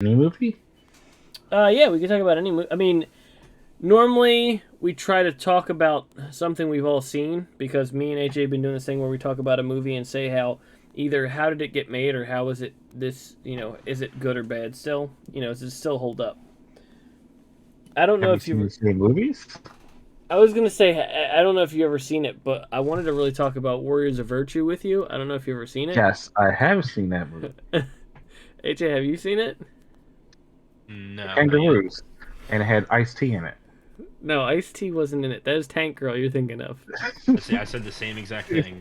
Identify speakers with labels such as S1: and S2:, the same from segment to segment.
S1: Any movie?
S2: Yeah, we can talk about any movie. I mean, normally we try to talk about something we've all seen because me and AJ have been doing this thing where we talk about a movie and say how did it get made or how is it this, is it good or bad still? Does it still hold up? I don't know
S1: Have you
S2: if
S1: seen
S2: you
S1: the same movies?
S2: I was going to say I don't know if you ever seen it, but I wanted to really talk about Warriors of Virtue with you. I don't know if you ever seen it.
S1: Yes, I have seen that movie.
S2: AJ, have you seen it?
S1: The
S3: No, not yet.
S1: Kangaroos, and it had iced tea in it.
S2: No, Ice-T wasn't in it. That is Tank Girl you're thinking of.
S3: See, I said the same exact thing.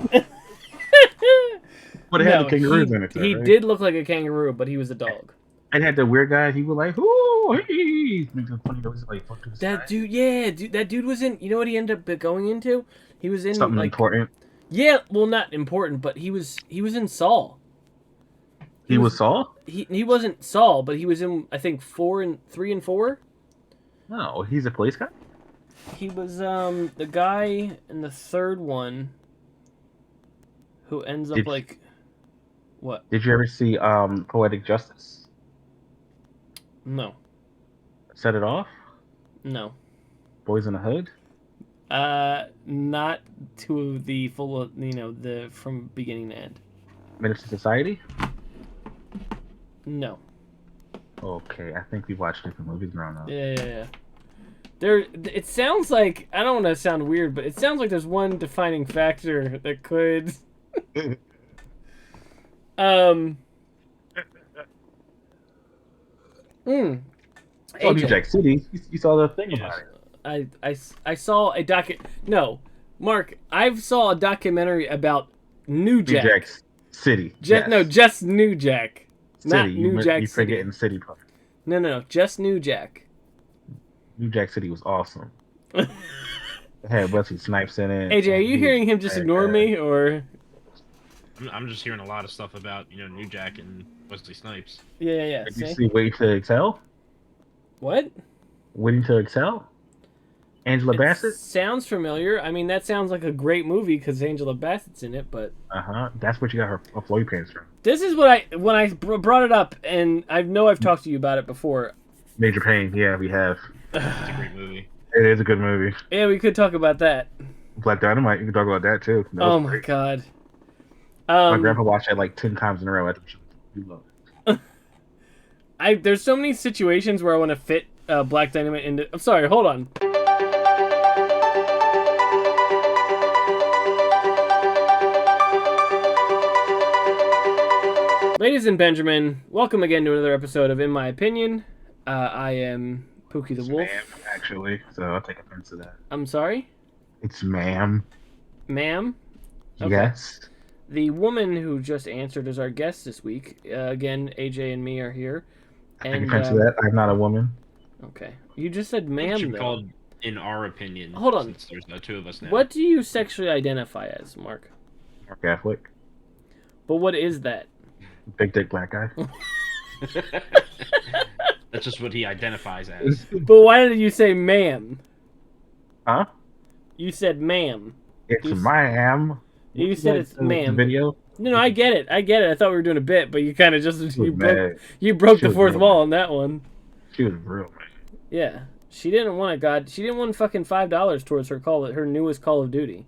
S1: But it had the
S2: No,
S1: kangaroos in it, though,
S2: he
S1: right?
S2: did look like a kangaroo, but he was a dog.
S1: It had the weird guy. He was like, "Ooh, hey!" Making funny noises like "fuck to the sky."
S2: That dude was in. You know what he ended up going into? He was in
S1: Something important.
S2: yeah, well, not important, but he was in Saw.
S1: He was Saul.
S2: He wasn't Saul, but he was in I think 3 and 4.
S1: No, he's a police guy.
S2: He was the guy in the third one who ends up
S1: Did-
S2: like what?
S1: Did you ever see Poetic Justice?
S2: No,
S1: Set It Off.
S2: no.
S1: Boys in the Hood.
S2: Not to the full, the from beginning to end.
S1: Minister Society.
S2: No.
S1: Okay, I think we watched different movies growing up.
S2: Yeah. It sounds like I don't want to sound weird, but it sounds like there's one defining factor that could. um.
S1: Oh, New
S2: AJ,
S1: Jack City. You saw the thing about it.
S2: I saw a No, Mark, I saw a documentary about New
S1: New
S2: Jack.
S1: Jack City.
S2: No, just New Jack. Not
S1: City.
S2: New Jack
S1: You
S2: City.
S1: forgetting City part.
S2: No, just New Jack.
S1: New Jack City was awesome. It had Wesley Snipes in it.
S2: AJ, are you hearing him just ignore me, or?
S3: I'm just hearing a lot of stuff about New Jack and Wesley Snipes.
S2: Yeah.
S1: Did you
S2: See?
S1: see Waiting to Excel?
S2: What?
S1: Waiting to Excel? Angela
S2: It
S1: Bassett?
S2: sounds familiar. I mean, that sounds like a great movie because Angela Bassett's in it. But
S1: That's what you got her flowy pants from.
S2: this is what when I brought it up, and I know I've talked to you about it before.
S1: Major Pain. Yeah, we have.
S3: It's a great movie.
S1: It is a good movie.
S2: Yeah, we could talk about that.
S1: Black Dynamite. You can talk about that too. That
S2: Oh
S1: was
S2: my
S1: great.
S2: god.
S1: My grandpa watched it like 10 times in a row. We love it.
S2: There's so many situations where I want to fit Black Dynamite into. I'm sorry. Hold on. Ladies and Benjamin, welcome again to another episode of In My Opinion. I am Pookie the
S1: It's
S2: Wolf.
S1: ma'am, actually. So I'll take offense to that.
S2: I'm sorry,
S1: It's ma'am.
S2: ma'am. Okay.
S1: Yes.
S2: The woman who just answered is our guest this week. Again, AJ and me are here.
S1: I take offense to that. I'm not a woman.
S2: Okay. You just said
S3: It
S2: ma'am,
S3: should be
S2: though.
S3: called In Our Opinion.
S2: Hold on.
S3: Since there's no two of us now.
S2: What do you sexually identify as, Mark?
S1: Or Catholic.
S2: But what is that?
S1: Big dick black guy.
S3: That's just what he identifies as.
S2: But why did you say ma'am?
S1: Huh?
S2: You said ma'am.
S1: It's
S2: You-
S1: ma'am.
S2: You said it's ma'am.
S1: Video.
S2: No, I get it. I thought we were doing a bit, but you kind of just
S1: She was mad.
S2: you broke
S1: She
S2: the
S1: was
S2: fourth
S1: real
S2: wall on that one.
S1: She was real, man.
S2: Yeah, she didn't want She didn't want fucking $5 towards her newest Call of Duty.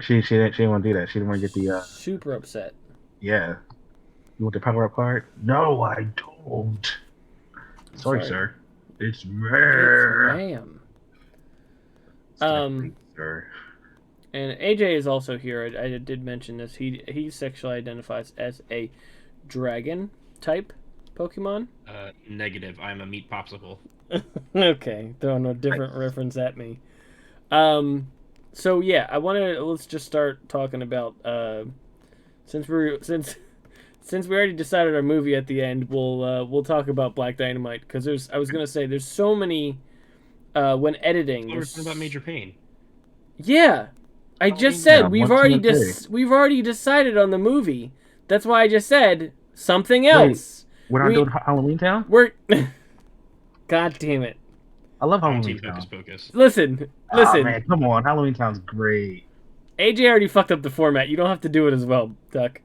S1: She didn't want to do that. She didn't want to get the
S2: Super upset.
S1: yeah. You want the power up card? No, I don't. Sorry,
S2: Sorry.
S1: sir. It's
S2: It's
S1: ma'am.
S2: ma'am.
S1: Sir.
S2: And AJ is also here. I did mention this. He sexually identifies as a dragon type Pokemon.
S3: Negative. I'm a meat popsicle.
S2: Okay, throwing a different reference at me. So yeah, let's just start talking about since we already decided our movie at the end, we'll talk about Black Dynamite because there's so many when editing.
S3: We're talking about Major Pain.
S2: Yeah, I just
S1: yeah,
S2: said we've
S1: one,
S2: already
S1: two, and
S2: we've already decided on the movie. That's why I just said something else.
S1: We're not doing Halloween Town?
S2: We're God damn it!
S1: I love
S3: Team
S1: Halloween
S3: Focus
S1: Town.
S3: Pocus.
S2: Listen.
S1: Oh, man, come on. Halloween Town's great.
S2: AJ already fucked up the format. You don't have to do it as well, Duck.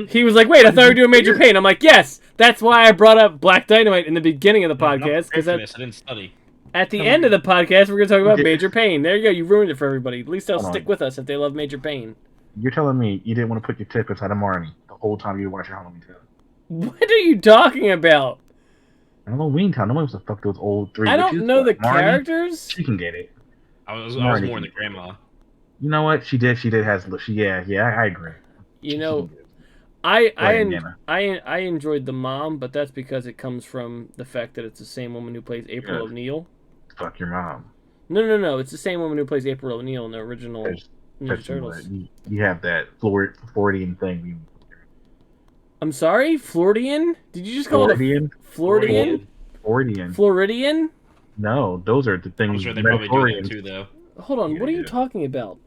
S2: He was like, "Wait, I thought we were doing Major Pain." I'm like, "Yes, that's why I brought up Black Dynamite in the beginning of the podcast because
S3: I didn't study.
S2: At the end of the podcast, we're gonna talk about Major Pain. There you go. You ruined it for everybody. At least they'll stick with us if they love Major Pain.
S1: You're telling me you didn't want to put your tip inside of Marnie the whole time you were watching Halloween Town?
S2: What are you talking about?
S1: Halloween Town. No one wants to fuck those old three.
S2: I don't know the characters.
S1: She can get it.
S3: I was more in the grandma.
S1: You know what? She did. Yeah. I agree.
S2: You know, I enjoyed the mom, but that's because it comes from the fact that it's the same woman who plays April O'Neil.
S1: Fuck your mom.
S2: No. It's the same woman who plays April O'Neil in the original Ninja Turtles.
S1: You have that Floridian thing.
S2: I'm sorry, Floridian? Did you just call it Floridian? Floridian?
S1: No, those are the things.
S3: I'm sure they probably do that too, though.
S2: Hold on, what are you talking about?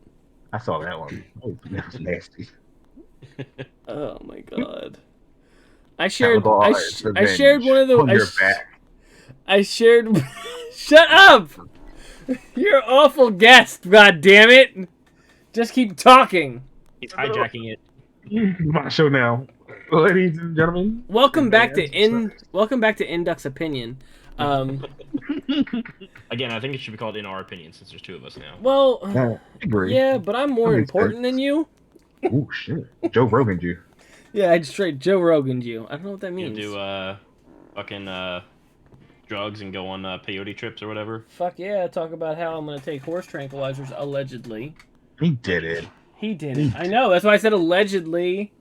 S1: I saw that one. That was nasty.
S2: Oh my god! I shared one of the. I shared. Shut up! You're an awful guest. God damn it! Just keep talking.
S3: He's hijacking it.
S1: My show now, ladies and gentlemen.
S2: Welcome back to Induck's opinion.
S3: Again, I think it should be called In Our Opinion since there's two of us now.
S2: Well, yeah, but I'm more important than you.
S1: Oh shit, Joe Rogan'd you.
S2: Yeah, I straight Joe Rogan'd you. I don't know what that means.
S3: You do fucking drugs and go on peyote trips or whatever.
S2: Fuck yeah! Talk about how I'm gonna take horse tranquilizers allegedly.
S1: He did it.
S2: He did it. I know. That's why I said allegedly.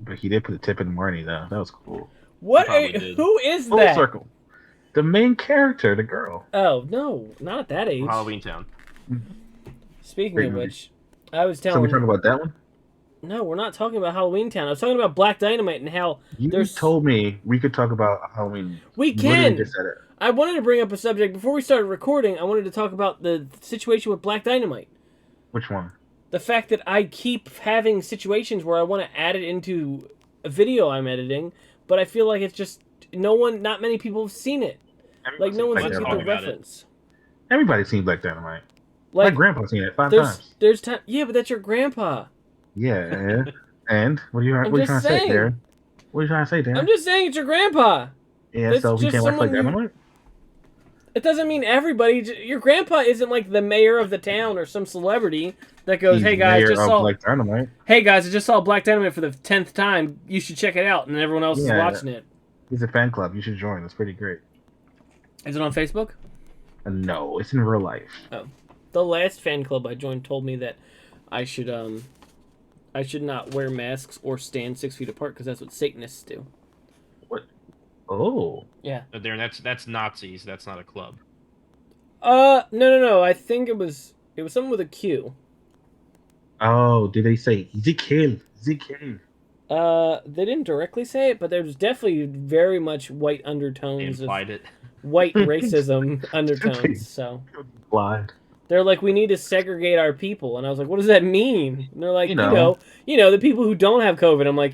S1: But he did put a tip in Marnie though. That was cool.
S2: What? Who is
S1: Full
S2: that?
S1: circle. The main character, the girl.
S2: Oh no, not at that age.
S3: Halloween Town.
S2: Speaking of which, I was telling.
S1: So we're talking about that one?
S2: No, we're not talking about Halloween Town. I was talking about Black Dynamite and how
S1: you told me we could talk about Halloween.
S2: We can. I wanted to bring up a subject before we started recording. I wanted to talk about the situation with Black Dynamite.
S1: Which one?
S2: The fact that I keep having situations where I want to add it into a video I'm editing, but I feel like it's just not many people have seen it. Like no one's looking at the reference.
S1: Everybody's seen Black Dynamite. Like, my grandpa's seen it 5 times.
S2: There's time. Yeah, but that's your grandpa.
S1: Yeah. And what are you trying to say, Darren? What are you trying to say, Darren?
S2: I'm just saying it's your grandpa.
S1: Yeah, so he can't watch Black Dynamite?
S2: It doesn't mean everybody. Your grandpa isn't like the mayor of the town or some celebrity that goes, "Hey guys,
S1: Black Dynamite.
S2: Hey guys, I just saw Black Dynamite for the 10th time. You should check it out." And everyone else is watching it.
S1: He's a fan club. You should join. It's pretty great.
S2: Is it on Facebook?
S1: No, it's in real life.
S2: Oh, the last fan club I joined told me that I should not wear masks or stand 6 feet apart because that's what Satanists do.
S1: What? Oh.
S2: Yeah.
S3: But Darren, that's Nazis. That's not a club.
S2: No. I think it was something with a Q.
S1: Oh, did they say Ezekiel?
S2: They didn't directly say it, but there's definitely very much white undertones of
S3: it.
S2: White racism undertones. So they're like, we need to segregate our people, and I was like, what does that mean? And they're like, you know, the people who don't have COVID. I'm like,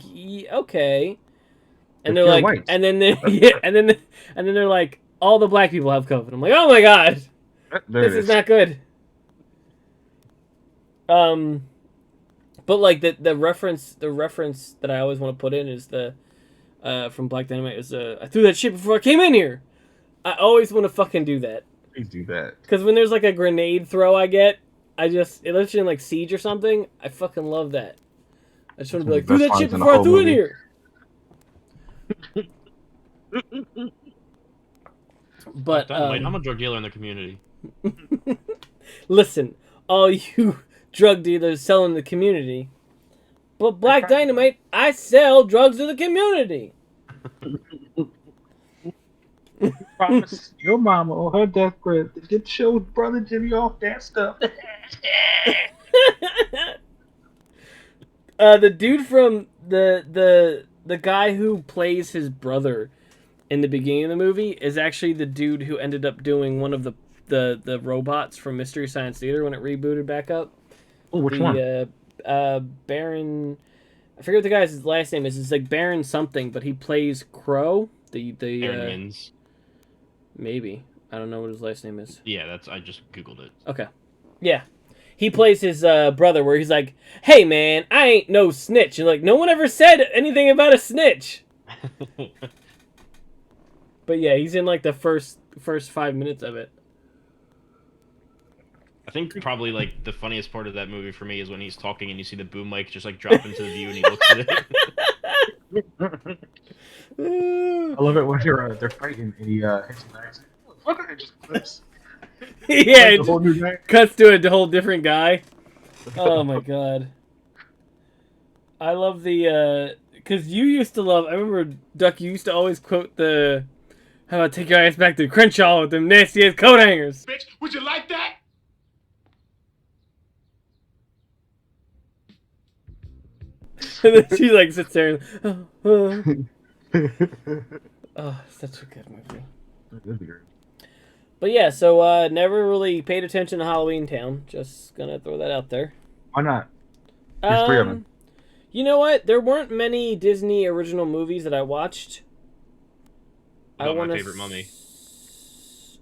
S2: okay. And they're like, white. And then they're like, all the black people have COVID. I'm like, oh my god, this is not good. But like the reference that I always want to put in is the from Black Dynamite is I threw that shit before I came in here. I always want to fucking do that.
S1: Please do that.
S2: Because when there's like a grenade throw it lets you in like Siege or something. I fucking love that. I just want to be like, threw that shit before I threw it here. But
S3: I'm a drug dealer in the community.
S2: Listen, all you drug dealers selling the community. But Black Dynamite, I sell drugs to the community.
S1: Promise your mama on her deathbed to get your brother Jimmy off that stuff.
S2: The dude from the guy who plays his brother in the beginning of the movie is actually the dude who ended up doing one of the robots from Mystery Science Theater when it rebooted back up.
S1: Oh, which one?
S2: Baron. I forget what the guy's last name is. It's like Baron something, but he plays Crow.
S3: Baron Mins.
S2: Maybe. I don't know what his last name is.
S3: Yeah, I just Googled it.
S2: Okay. Yeah. he plays his brother, where he's like, "Hey man, I ain't no snitch," and like no one ever said anything about a snitch. But yeah, he's in like the first 5 minutes of it.
S3: I think probably like the funniest part of that movie for me is when he's talking and you see the boom mic just like drop into the view and he looks at it.
S1: I love it when they're fighting and he hits the knife. Fuck it, just clips.
S2: Yeah,
S1: Like the whole new guy.
S2: cuts to a whole different guy. Oh my god. I love the because you used to love. I remember Duck. You used to always quote the, "How about take your ass back to Crenshaw with them nasty ass coat hangers."
S4: Bitch, would you like that?
S2: And then she like sits there and, oh, such a good movie. But yeah, so never really paid attention to Halloween Town. Just gonna throw that out there.
S1: Why not? There's 3 of them.
S2: You know what? There weren't many Disney original movies that I watched.
S3: About my favorite mummy.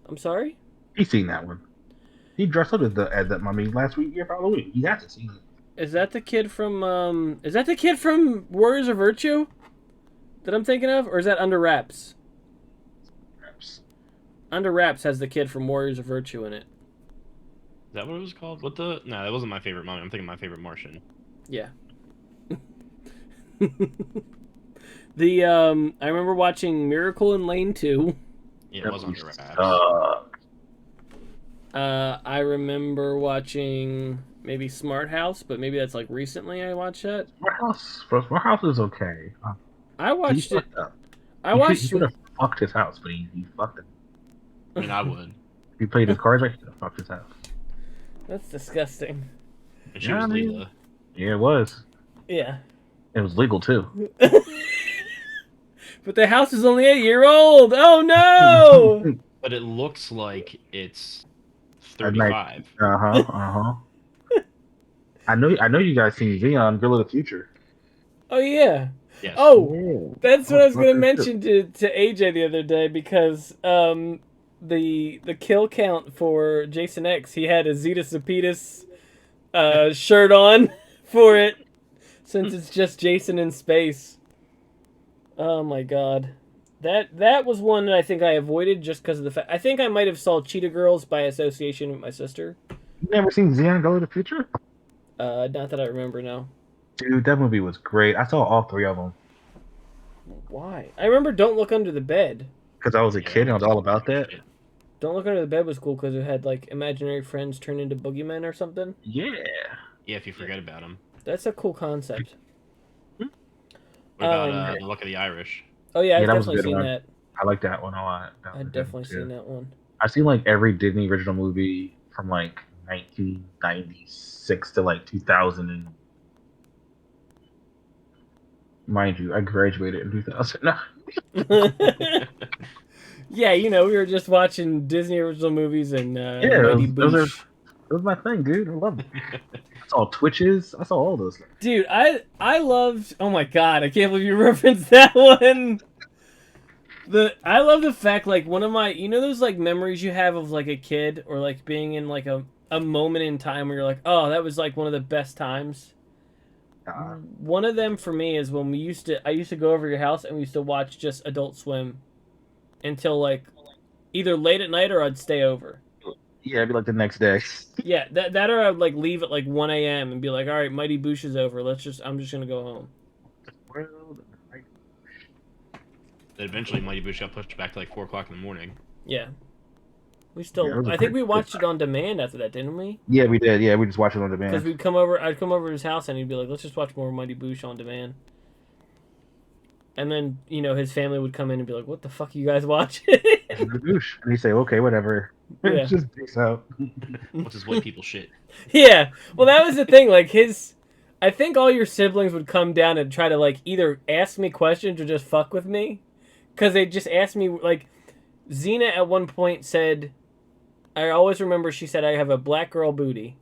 S2: I'm sorry?
S1: He's seen that one. He dressed up as that mummy last week for Halloween. He has to see it.
S2: Is that the kid from Warriors of Virtue that I'm thinking of, or is that Under Wraps? Under Wraps has the kid from Warriors of Virtue in it.
S3: Is that what it was called? No, that wasn't My Favorite Mummy. I'm thinking My Favorite Martian.
S2: Yeah. I remember watching Miracle in Lane 2.
S3: Yeah, it was Under Wraps.
S2: I remember watching maybe Smart House, but maybe that's like recently I watched that.
S1: Smart House is okay.
S2: I watched it.
S1: He could have fucked his house, but he fucked it.
S3: I mean, I would.
S1: If he played his cards right, he could have fucked his house.
S2: That's disgusting.
S3: And she was Leela.
S1: Yeah, it was.
S2: Yeah.
S1: It was legal too.
S2: But the house is only 8 years old. Oh no!
S3: But it looks like it's 35.
S1: I know you guys seen Xeon, Girl of the Future.
S2: Oh yeah.
S3: Yes.
S2: Oh, that's what I was gonna mention to AJ the other day, because the kill count for Jason X, he had a Zeta Sapitas shirt on for it, since it's just Jason in space. Oh my god. That was one that I think I avoided just because of the fact. I think I might have saw Cheetah Girls by association with my sister.
S1: You never seen Xeon Girl of the Future?
S2: Not that I remember, no.
S1: Dude, that movie was great. I saw all 3 of them.
S2: Why? I remember Don't Look Under the Bed.
S1: Because I was a kid and I was all about that.
S2: Don't Look Under the Bed was cool because it had like imaginary friends turn into boogeymen or something.
S1: Yeah.
S3: Yeah, if you forget about them.
S2: That's a cool concept.
S3: What about The Luck of the Irish?
S2: Oh yeah, I've
S1: that was a
S2: definitely
S1: good
S2: seen
S1: one.
S2: that.
S1: I like that one a lot.
S2: I've definitely seen that one.
S1: I've seen like every Disney original movie from like 1996 to like 2000 and mind you, I graduated in 2009.
S2: Yeah, you know, we were just watching Disney original movies and Mighty Boosh.
S1: That was my thing, dude. I love it. I saw Twitches. I saw all those things.
S2: Dude, I loved. Oh my god, I can't believe you referenced that one. I love the fact, like, one of my, you know, those like memories you have of like a kid or like being in like a moment in time where you're like, oh, that was like one of the best times. One of them for me is when I used to go over your house and we used to watch just Adult Swim until like either late at night or I'd stay over.
S1: Yeah, it'd be like the next day.
S2: Yeah, that or I'd like leave at like 1 a.m. and be like, all right, Mighty Boosh is over. I'm just gonna go home.
S3: Then eventually Mighty Boosh got pushed back to like 4 o'clock in the morning.
S2: Yeah. I think we watched it on demand after that, didn't we?
S1: Yeah, we did. Yeah, we just watched it on demand.
S2: Because I'd come over to his house and he'd be like, let's just watch more Mighty Boosh on demand. And then, you know, his family would come in and be like, what the fuck are you guys watching?
S1: And he'd say, okay, whatever.
S2: Yeah.
S1: Just peace out.
S3: What's this white people shit?
S2: Yeah. Well, that was the thing. Like, I think all your siblings would come down and try to, like, either ask me questions or just fuck with me. Because they just asked me, like, Xena at one point said, I always remember she said, I have a black girl booty.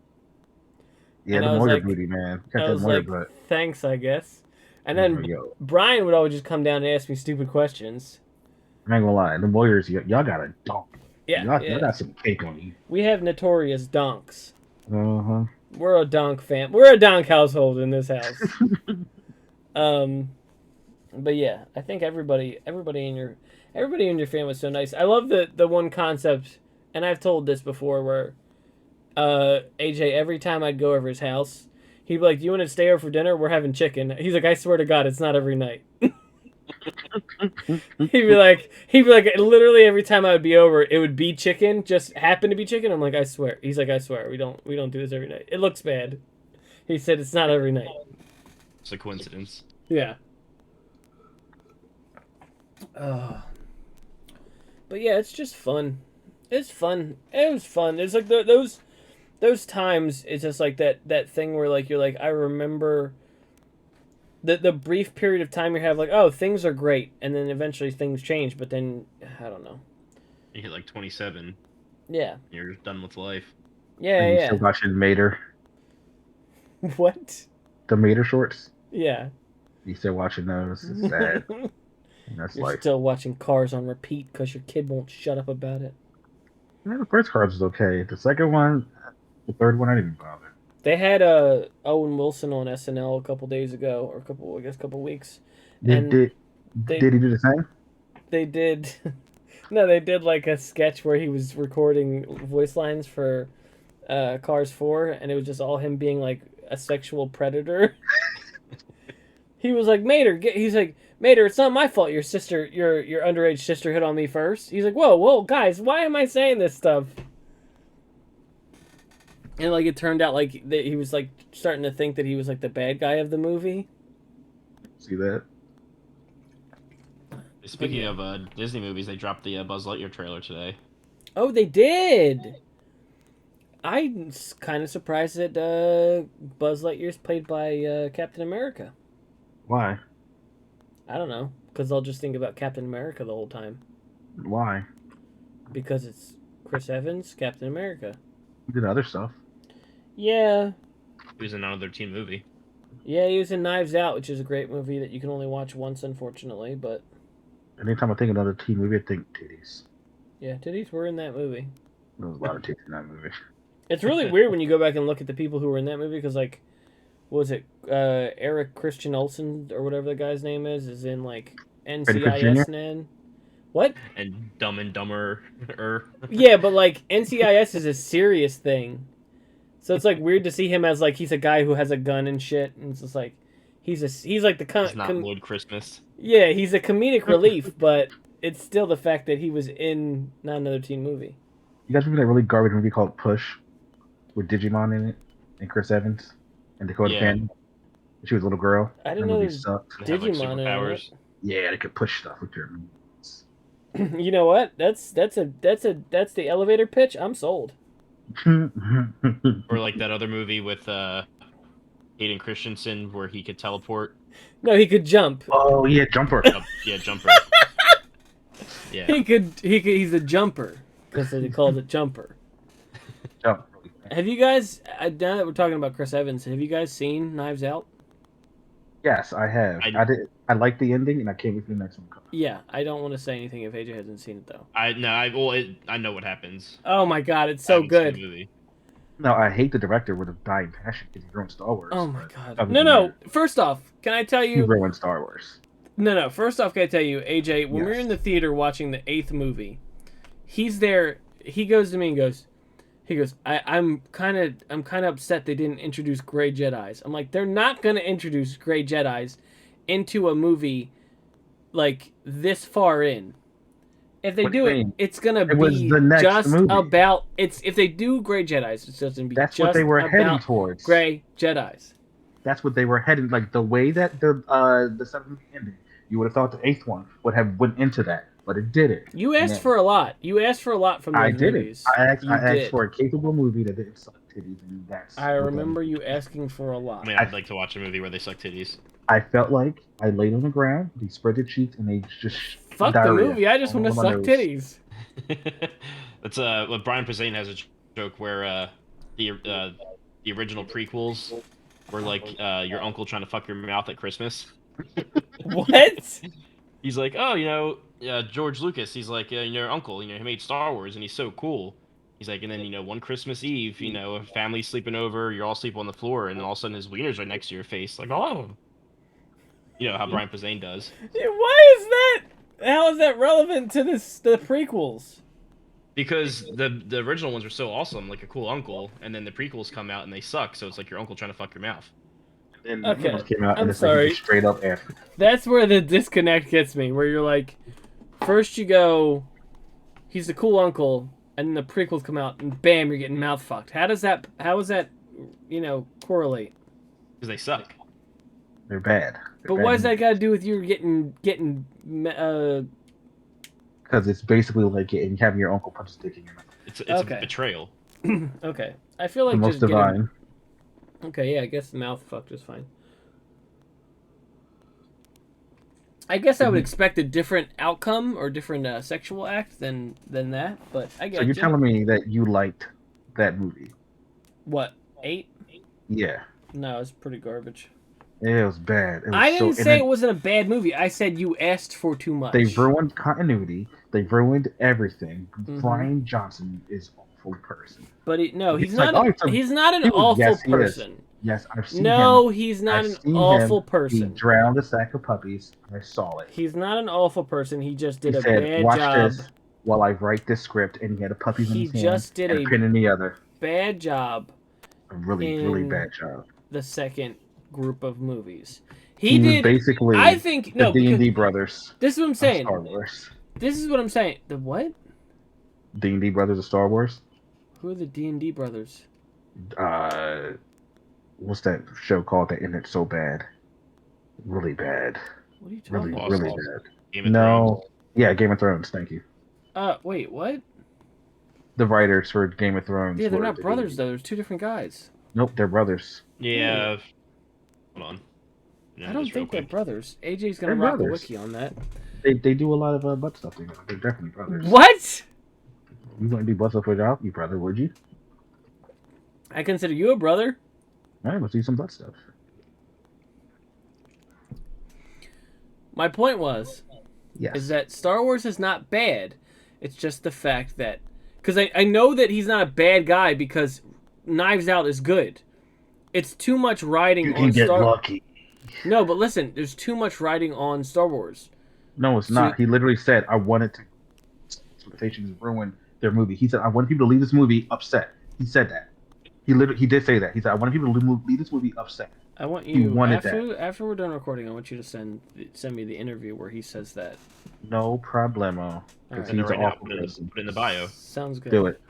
S1: Yeah,
S2: and
S1: the Moira booty, man.
S2: I was like, thanks, I guess. And then Brian would always just come down and ask me stupid questions.
S1: I ain't gonna lie, the Warriors, y'all got a donk.
S2: Yeah,
S1: y'all got some cake on you.
S2: We have notorious donks.
S1: Uh-huh.
S2: We're a Donk fam. We're a Donk household in this house. But yeah, I think everybody in your family was so nice. I love the one concept, and I've told this before, where AJ, every time I'd go over his house, he'd be like, "Do you want to stay over for dinner? We're having chicken." He's like, "I swear to God, it's not every night." he'd be like, literally every time I would be over, it would be chicken, just happened to be chicken. I'm like, "I swear." He's like, "I swear, we don't do this every night. It looks bad." He said, "It's not every night."
S3: It's a coincidence.
S2: Yeah. But yeah, it's just fun. It's fun. It was fun. It's like those times. It's just like that thing where like you're like, I remember the brief period of time you have, like, oh, things are great, and then eventually things change. But then I don't know.
S3: You hit like 27.
S2: Yeah.
S3: You're done with life.
S2: Yeah.
S1: And
S2: Yeah.
S1: still watching Mater.
S2: What?
S1: The Mater shorts.
S2: Yeah.
S1: You still watching those? It's sad. That's
S2: You're
S1: life.
S2: still watching Cars on repeat because your kid won't shut up about it.
S1: Yeah, the first Cars was okay. The second one, the third one, I didn't bother.
S2: They had Owen Wilson on SNL a couple days ago, or a couple weeks.
S1: Did he do the same?
S2: They did. No, they did like a sketch where he was recording voice lines for Cars 4, and it was just all him being like a sexual predator. He was like, Mater, he's like, Mater, it's not my fault your underage sister hit on me first. He's like, whoa, guys, why am I saying this stuff? And like it turned out like he was like starting to think that he was like the bad guy of the movie.
S1: See that?
S3: Speaking of Disney movies, they dropped the Buzz Lightyear trailer today.
S2: Oh, they did! I'm kind of surprised that Buzz Lightyear's played by Captain America.
S1: Why?
S2: I don't know, because I'll just think about Captain America the whole time.
S1: Why?
S2: Because it's Chris Evans, Captain America.
S1: He did other stuff.
S2: Yeah.
S3: He was in another teen movie.
S2: Yeah, he was in Knives Out, which is a great movie that you can only watch once, unfortunately, but...
S1: Anytime I think of another teen movie, I think titties.
S2: Yeah, titties were in that movie.
S1: There was a lot of titties in that movie.
S2: It's really weird when you go back and look at the people who were in that movie, because, like, what was it? Eric Christian Olsen, or whatever the guy's name is in, like, NCIS. What?
S3: And Dumb and Dumber.
S2: Yeah, but, like, NCIS is a serious thing. So it's, like, weird to see him as, like, he's a guy who has a gun and shit, and it's just, like, he's like the...
S3: He's not Lord Christmas.
S2: Yeah, he's a comedic relief, but it's still the fact that he was in not another teen movie.
S1: You guys remember that really garbage movie called Push? With Digimon in it? And Chris Evans? And Dakota Fanning? She was a little girl.
S2: I didn't know there's
S3: Digimon in it.
S1: Yeah, they could push stuff with their moves.
S2: You know what? That's the elevator pitch. I'm sold.
S3: Or like that other movie with Hayden Christensen where he could teleport.
S2: No, he could jump.
S1: Oh yeah, Jumper.
S3: Yeah, Jumper. Yeah.
S2: He's a jumper because they called it Jumper.
S1: Jump.
S2: Have you guys? Now that we're talking about Chris Evans, have you guys seen Knives Out?
S1: Yes, I have. I did. I liked the ending, and I can't wait for the next one.
S2: Yeah, I don't want to say anything if AJ hasn't seen it though.
S3: I know what happens.
S2: Oh my god, it's so good.
S1: No, I hate the director with a dying passion because he ruined Star Wars.
S2: Oh my god. No. First off, can I tell you?
S1: He ruined Star Wars.
S2: No. First off, can I tell you, AJ, when we were in the theater watching the 8th movie, he's there. He goes to me and goes, I'm kind of upset they didn't introduce Grey Jedis. I'm like, they're not gonna introduce Grey Jedis into a movie like this far in. If they do it, it's gonna be just about if they do Grey Jedis, it's just gonna be
S1: that's what they were heading towards.
S2: Grey Jedis.
S1: That's what they were heading. Like the way that the 7th ended, you would have thought the 8th one would have went into that, but it didn't.
S2: You asked for a lot. You asked for a lot from those movies.
S1: I asked for a capable movie that didn't suck titties, and that's.
S2: I remember you asking for a lot.
S3: I mean, I'd like to watch a movie where they suck titties.
S1: I felt like I laid on the ground, they spread their cheeks, and they just
S2: fuck the movie. I just want to suck titties.
S3: That's what Brian Posehn has a joke where the original prequels were like your uncle trying to fuck your mouth at Christmas.
S2: What?
S3: He's like, oh, George Lucas. He's like, your uncle. He made Star Wars, and he's so cool. He's like, and then one Christmas Eve, a family sleeping over, you're all sleeping on the floor, and then all of a sudden his wiener's right next to your face, like, oh, how Brian Posehn does.
S2: Why is that? How is that relevant to the prequels?
S3: Because the original ones were so awesome, like a cool uncle, and then the prequels come out and they suck, so it's like your uncle trying to fuck your mouth.
S1: And
S2: okay,
S1: the new ones came out, and
S2: I'm
S1: it's
S2: sorry.
S1: like straight up F.
S2: That's where the disconnect gets me, where you're like, first you go, he's the cool uncle, and then the prequels come out, and bam, you're getting mouth fucked. How is that, correlate?
S3: Because they suck.
S1: They're bad.
S2: But what does that got to do with you getting
S1: Because it's basically like having your uncle punch his dick in your mouth.
S3: It's a betrayal.
S2: Okay. I feel like
S1: the most
S2: just
S1: divine.
S2: Okay, yeah, I guess the mouth fucked is fine. I guess I would expect a different outcome or different sexual act than that, but I get.
S1: So you're telling me that you liked that movie?
S2: What, 8?
S1: Yeah.
S2: No, it's pretty garbage.
S1: It was bad.
S2: I didn't say it wasn't a bad movie. I said you asked for too much.
S1: They ruined continuity. They ruined everything. Brian Johnson is an awful person.
S2: But he's not. He's not an awful person.
S1: Yes, I've seen him.
S2: No, he's not an awful person.
S1: He drowned a sack of puppies. I saw it.
S2: He's not an awful person. He just did a
S1: said,
S2: bad
S1: watch
S2: job.
S1: This while I write this script, and he had a puppy in his hand.
S2: He just did
S1: a pin in the other.
S2: Bad job.
S1: A really bad job.
S2: The second group of movies.
S1: He did basically.
S2: I think
S1: the D&D brothers.
S2: This is what I'm saying.
S1: Star Wars.
S2: This is what I'm saying. The what?
S1: D&D brothers of Star Wars.
S2: Who are the D&D brothers?
S1: What's that show called that ended so bad? Really bad.
S2: What are you talking about?
S1: Really bad.
S3: Game of Thrones.
S1: Yeah, Game of Thrones. Thank you.
S2: Wait, what?
S1: The writers for Game of Thrones.
S2: Yeah, they're not brothers though. There's two different guys.
S1: Nope, they're brothers.
S3: Yeah. Hold on.
S2: Yeah, I don't think they're brothers. AJ's gonna rock a wiki on that.
S1: They do a lot of butt stuff together. They're definitely brothers.
S2: What?
S1: You wouldn't do butt stuff with your brother, would you?
S2: I consider you a brother.
S1: All right, let's do some butt stuff.
S2: My point was,
S1: yes,
S2: is that Star Wars is not bad. It's just the fact that, because I know that he's not a bad guy because Knives Out is good. It's too much riding on Star Wars.
S1: Lucky.
S2: No, but listen, there's too much riding on Star Wars.
S1: No, it's not. He literally said, I wanted to expectations ruin their movie. He said, I want people to leave this movie upset. He said that. He did say that. He said, I want people to leave this movie upset.
S2: I want you, after we're done recording, I want you to send me the interview where he says that.
S1: No problemo.
S3: Because he's an awful person. Put in the bio.
S2: Sounds good.
S1: Do it.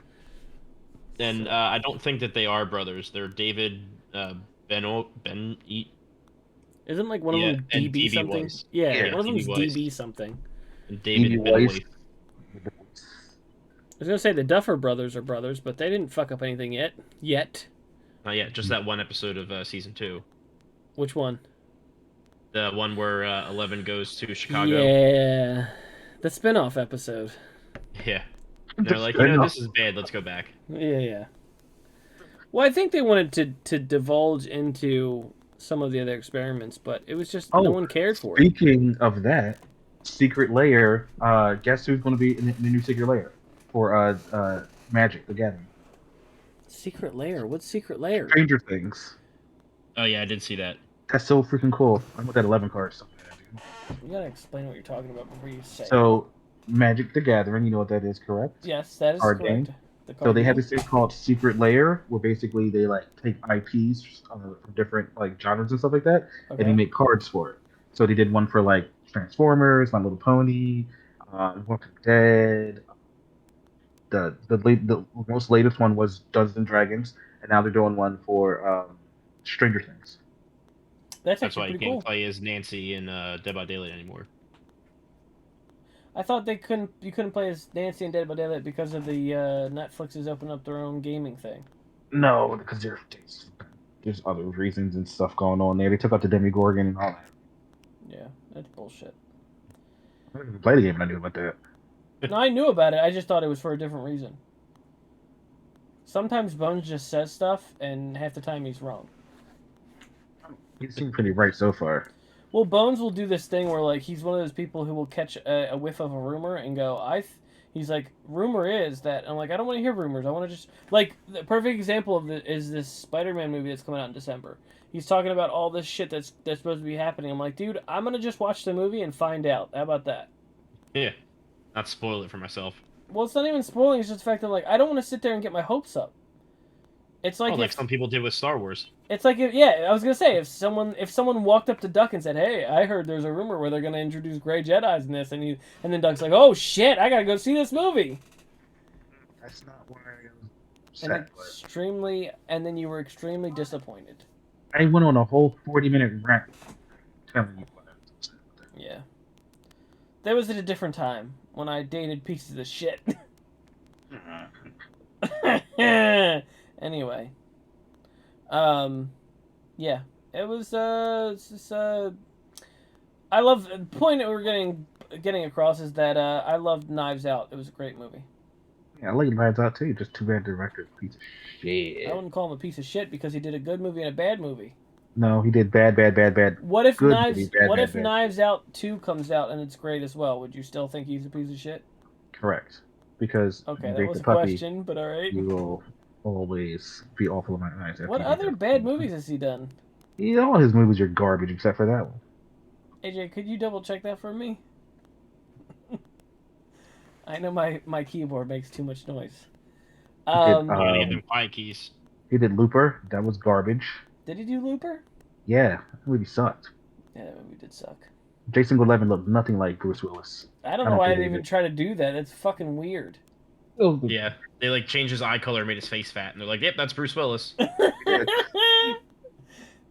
S3: And I don't think that they are brothers. They're David Ben Eat.
S2: Isn't like one of them DB something? Yeah, one of them is DB something.
S3: And David Ben Weiss.
S2: I was gonna say the Duffer Brothers are brothers, but they didn't fuck up anything yet.
S3: Not yet. Just that one episode of season 2.
S2: Which one?
S3: The one where 11 goes to Chicago.
S2: Yeah, the spin-off episode.
S3: Yeah. And they're like, this is bad. Let's go back.
S2: Yeah. Well, I think they wanted to divulge into some of the other experiments, but it was just no one cared for it.
S1: Speaking of that, Secret Lair. Guess who's going to be in the new Secret Lair for Magic the Gathering?
S2: Secret Lair? What's Secret Lair?
S1: Stranger Things.
S3: Oh yeah, I did see that.
S1: That's so freaking cool. I'm with that 11 cards. So
S2: you gotta explain what you're talking about before you say.
S1: So, Magic the Gathering, you know what that is, correct?
S2: Yes, that is
S1: card
S2: correct.
S1: Game. So they have this thing called Secret Lair, where basically they take IPs from different genres and stuff like that, and they make cards for it. So they did one for Transformers, My Little Pony, Walking Dead. The most latest one was Dungeons and Dragons, and now they're doing one for Stranger Things.
S2: That's
S3: why you
S2: pretty cool.
S3: can't play as Nancy in Dead by Daylight anymore.
S2: I thought you couldn't play as Nancy and Dead by Daylight because of the Netflix has opened up their own gaming thing.
S1: No, because there's other reasons and stuff going on there. They took out the Demogorgon and all that.
S2: Yeah, that's bullshit.
S1: I didn't even play the game and I knew about that.
S2: No, I knew about it. I just thought it was for a different reason. Sometimes Bones just says stuff, and half the time he's wrong.
S1: He seemed pretty right so far.
S2: Well, Bones will do this thing where he's one of those people who will catch a whiff of a rumor and go, He's like, rumor is that. I'm like, I don't want to hear rumors. I want to just like the perfect example of it is this Spider-Man movie that's coming out in December. He's talking about all this shit that's supposed to be happening. I'm like, dude, I'm gonna just watch the movie and find out. How about that?
S3: Yeah, not spoil it for myself.
S2: Well, it's not even spoiling. It's just the fact that like I don't want to sit there and get my hopes up. It's like
S3: Like some people did with Star Wars.
S2: It's like yeah, I was gonna say if someone walked up to Duck and said, "Hey, I heard there's a rumor where they're gonna introduce gray Jedi's in this," and then Duck's like, "Oh shit, I gotta go see this movie."
S1: That's not why I was
S2: And
S1: upset.
S2: and then you were extremely disappointed.
S1: I went on a whole 40-minute rant telling you what I was upset with.
S2: Yeah, that was at a different time when I dated pieces of shit. Anyway, yeah, it was I love the point that we're getting across is that I loved Knives Out. It was a great movie.
S1: Yeah, I like Knives Out too. Just too bad the director's a piece of shit.
S2: I wouldn't call him a piece of shit because he did a good movie and a bad movie.
S1: No, he did bad.
S2: What if
S1: Good
S2: Knives
S1: movie, bad,
S2: What
S1: bad,
S2: if
S1: bad.
S2: Knives Out 2 comes out and it's great as well? Would you still think he's a piece of shit?
S1: Correct. Because
S2: Okay,
S1: you
S2: that
S1: break
S2: was
S1: the
S2: a
S1: puppy,
S2: question, but all right.
S1: you will always be awful in my eyes. After
S2: What
S1: you
S2: other
S1: get
S2: bad movies has he done?
S1: All his movies are garbage except for that one.
S2: AJ, could you double check that for me? I know my keyboard makes too much noise.
S3: You gotta give them quiet keys.
S1: He did Looper. That was garbage.
S2: Did he do Looper?
S1: Yeah, that movie sucked.
S2: Yeah, that movie did suck.
S1: Jason Goodlevin looked nothing like Bruce Willis.
S2: I don't know why they even try to do that. That's fucking weird.
S3: Yeah, they like changed his eye color, made his face fat, and they're like, "Yep, that's Bruce Willis."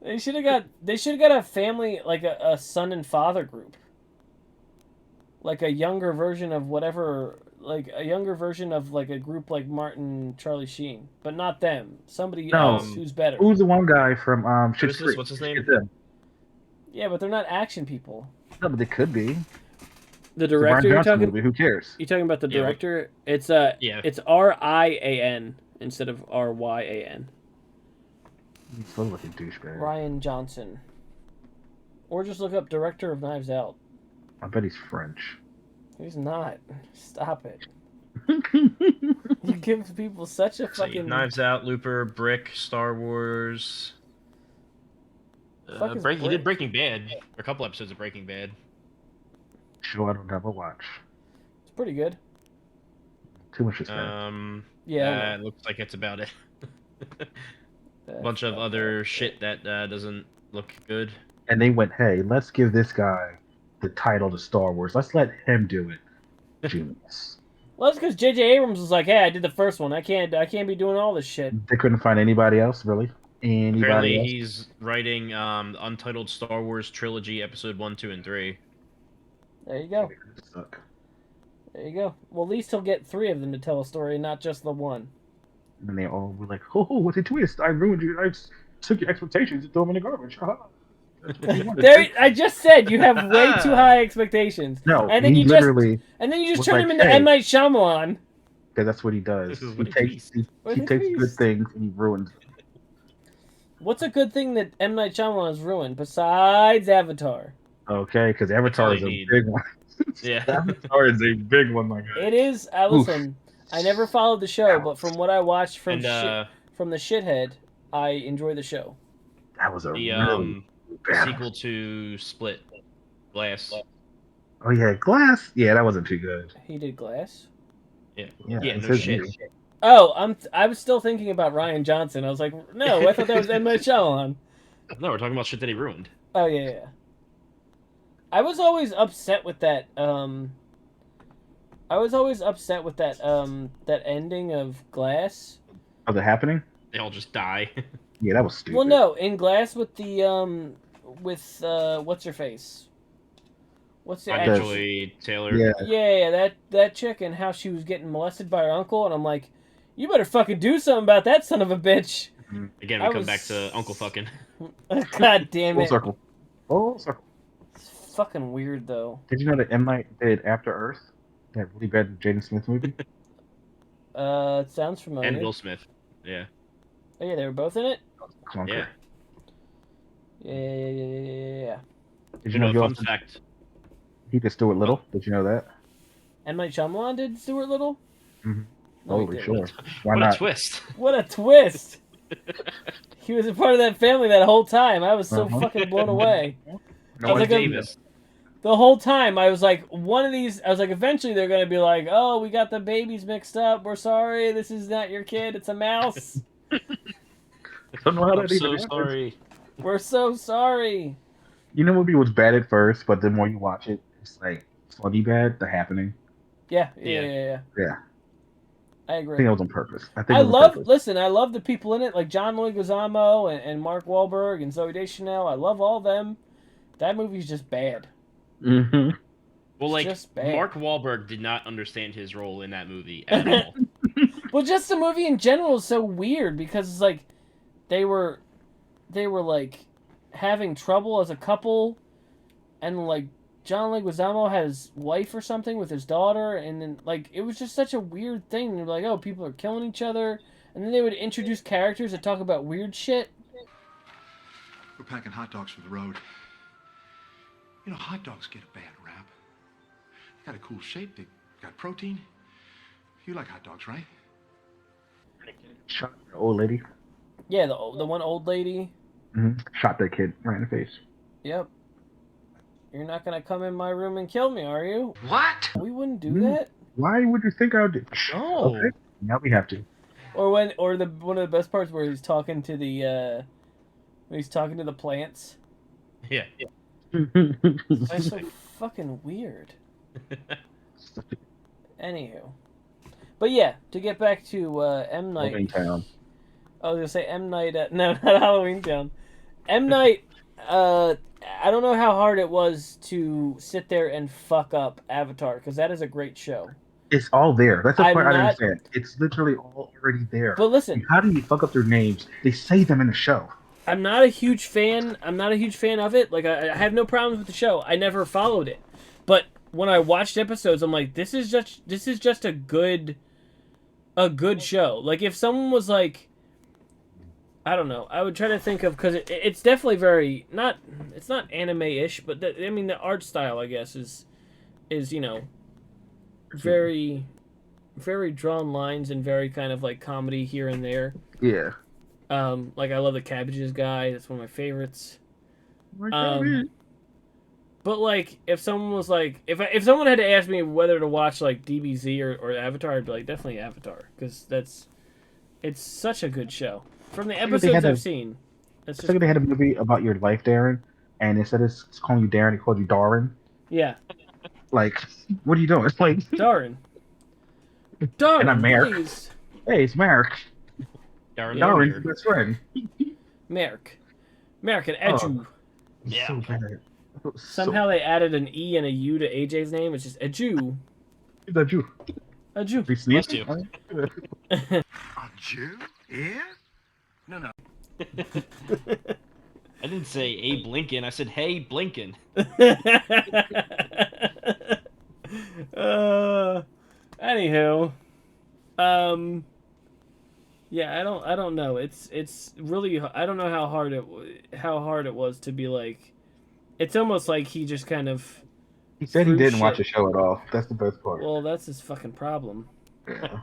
S2: They should have got a family, like a son and father group, like a younger version of whatever, like a younger version of like a group like Martin, Charlie Sheen, but not them. Somebody else who's better.
S1: Who's the one guy from Schitt's Creek?
S3: What's his name?
S2: Yeah, but they're not action people.
S1: No, but they could be.
S2: The director you're talking?
S1: Movie. Who cares?
S2: You talking about the director? It's it's Rian instead of Ryan.
S1: He's so like a douchebag.
S2: Rian Johnson. Or just look up director of Knives Out.
S1: I bet he's French.
S2: He's not. Stop it. You give people such a fucking...
S3: Knives Out, Looper, Brick, Star Wars... he did Breaking Bad. A couple episodes of Breaking Bad.
S1: Show I don't ever watch.
S2: It's pretty good.
S1: Too much suspense.
S2: Yeah.
S3: It looks like it's about it. A bunch of other shit that doesn't look good.
S1: And they went, hey, let's give this guy the title to Star Wars. Let's let him do it. Genius.
S2: Well, that's because J.J. Abrams was like, hey, I did the first one. I can't be doing all this shit.
S1: They couldn't find anybody else, really?
S3: Apparently, he's writing Untitled Star Wars Trilogy, Episode 1, 2, and 3.
S2: There you go. There you go. Well, at least he'll get 3 of them to tell a story, not just the one.
S1: And they all were like, oh, what's a twist? I ruined you. I took your expectations and threw them in the garbage.
S2: I just said you have way too high expectations.
S1: No,
S2: and then
S1: he
S2: literally... And then you just turn him into M. Night Shyamalan.
S1: Because that's what he does. He takes good things and he ruins them.
S2: What's a good thing that M. Night Shyamalan has ruined besides Avatar?
S1: Okay, because Avatar is a big one.
S3: Yeah.
S1: Avatar is a big one, my guy.
S2: It is. Listen, I never followed the show, but from what I watched from the shithead, I enjoy the show.
S1: That was
S3: the sequel to Split, Glass.
S1: Oh yeah, Glass. Yeah, that wasn't too good.
S2: He did Glass.
S3: Yeah, no shit.
S2: Oh, I was still thinking about Rian Johnson. I was like, no, I thought that was M. Night Shyamalan.
S3: No, we're talking about shit that he ruined.
S2: Oh yeah. I was always upset with that. That ending of Glass.
S1: Oh, The Happening?
S3: They all just die.
S1: Yeah, that was stupid.
S2: Well, no, in Glass with the what's her face? What's the
S3: Joy Taylor?
S2: Yeah, that chick and how she was getting molested by her uncle, and I'm like, you better fucking do something about that son of a bitch.
S3: Again, we come back to Uncle fucking.
S2: God damn it.
S1: Full circle.
S2: It's fucking weird, though.
S1: Did you know that M. Night did After Earth? That really bad Jaden Smith movie?
S2: It sounds familiar.
S3: And Will Smith. Yeah.
S2: Oh, yeah, they were both in it?
S1: Clunker.
S2: Yeah.
S1: Did you know
S3: fun fact?
S1: He did Stuart Little. Did you know that?
S2: M. Night Shyamalan did Stuart Little?
S1: Mm-hmm.
S2: No, he
S1: Totally
S2: didn't.
S1: sure. Why
S3: What
S1: not?
S3: a twist!
S2: What a twist! He was a part of that family that whole time. I was so
S1: Uh-huh.
S2: fucking blown away.
S1: No
S2: I was
S1: one
S2: like,
S3: Davis.
S2: the whole time I was like, one of these. I was like, eventually they're gonna be like, oh, we got the babies mixed up. We're sorry. This is not your kid. It's a mouse.
S1: don't know how
S3: I'm
S1: that even
S3: so
S1: happened.
S3: sorry.
S2: We're so sorry.
S1: You know, movie was bad at first, but the more you watch it, it's like funny bad. The Happening.
S2: Yeah.
S1: Yeah.
S2: I
S1: I
S2: agree.
S1: think it was on purpose. I think
S2: I
S1: it was on
S2: love.
S1: purpose.
S2: Listen, I love the people in it, like John Leguizamo and Mark Wahlberg and Zooey Deschanel. I love all them. That movie's just bad.
S1: Mm-hmm.
S3: Well,
S2: It's
S3: like
S2: just bad.
S3: Mark Wahlberg did not understand his role in that movie at all.
S2: Well, just the movie in general is so weird because it's like they were like having trouble as a couple, and like John Leguizamo had his wife or something with his daughter, and then like it was just such a weird thing. They're like, oh, people are killing each other, and then they would introduce characters that talk about weird shit.
S4: We're packing hot dogs for the road. You know, hot dogs get a bad rap. They got a cool shape. They got protein. You like hot dogs, right?
S1: Shot the old lady.
S2: Yeah, the one old lady.
S1: Mm-hmm. Shot that kid right in the face.
S2: Yep. You're not gonna come in my room and kill me, are you?
S4: What?
S2: We wouldn't do that.
S1: Why would you think I would do?
S3: No.
S1: Okay, now we have to.
S2: Or one of the best parts where he's talking to the plants.
S3: Yeah.
S2: That's so fucking weird. Anywho, but yeah, to get back to M Night.
S1: Halloween Town.
S2: I was gonna say M Night. No, not Halloween Town. M Night. I don't know how hard it was to sit there and fuck up Avatar because that is a great show.
S1: It's all there. That's the
S2: I'm
S1: part I don't
S2: not-
S1: understand. It's literally all already there.
S2: But listen,
S1: How do you fuck up their names? They say them in the show.
S2: I'm not a huge fan. I'm not a huge fan of it. Like I have no problems with the show. I never followed it, but when I watched episodes, I'm like, this is just a good show. Like if someone was like, I don't know, I would try to think of because it's definitely very it's not anime-ish, but the art style I guess is very very drawn lines and very kind of like comedy here and there.
S1: Yeah.
S2: Like I love the Cabbages guy. That's one of my favorites. But like, if someone was like, if someone had to ask me whether to watch like DBZ or Avatar, I'd be like definitely Avatar because it's such a good show. From the episodes I've seen,
S1: it's like they had a movie about your life, Darren, and instead of calling you Darren, they called you Darren.
S2: Yeah.
S1: Like, what are you doing? It's like
S2: Darren. Darren,
S1: and I'm Merrick.
S2: please.
S1: Hey, it's Merrick. Darren's
S3: Darren.
S1: best friend.
S2: Merrick and Edu.
S3: Yeah.
S1: So bad.
S2: Somehow they added an E and a U to AJ's name. It's just Edu.
S1: That Jew.
S2: Edu.
S1: We sleep.
S3: Bless you.
S4: A Jew? Yeah? No.
S3: I didn't say Abe Lincoln. I said, hey, Blinken.
S2: Anywho, yeah, I don't know. It's really, I don't know how hard it was to be like. It's almost like he just kind of.
S1: He said he
S2: threw
S1: didn't watch
S2: shit.
S1: the show at all. That's the best part.
S2: Well, that's his fucking problem.
S1: Yeah.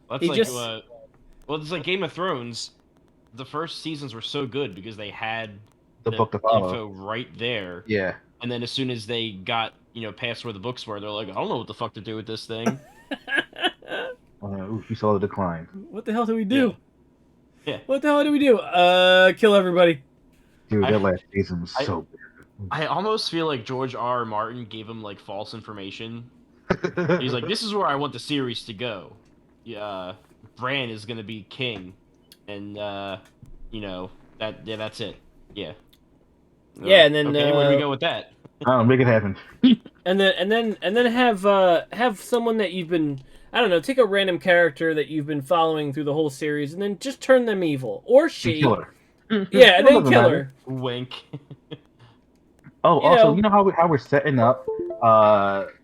S3: That's
S2: He
S3: like,
S2: just-
S3: well, it's like Game of Thrones. The first seasons were so good because they had
S1: The book to follow.
S3: info right there.
S1: Yeah.
S3: And then as soon as they got, past where the books were, they're like, I don't know what the fuck to do with this thing.
S1: You saw the decline.
S2: What the hell do we do?
S3: Yeah.
S2: What the hell do we do? Kill everybody.
S1: Dude,
S3: I-
S1: that last season was so
S3: I almost feel like George R. R. Martin gave him like false information.
S1: bad.
S3: He's like, this is where I want the series to go. Yeah, Bran is gonna be king, and that's it. Yeah.
S2: Yeah, and then,
S3: okay, where do we go with that?
S1: Make it happen.
S2: And then have someone that you've been, I don't know, take a random character that you've been following through the whole series and then just turn them evil. Or she.
S1: Kill her.
S2: Yeah, and then
S1: Doesn't
S2: kill
S1: matter.
S2: her.
S3: Wink.
S1: Oh,
S2: You
S1: also,
S2: know-
S1: you know how we're setting up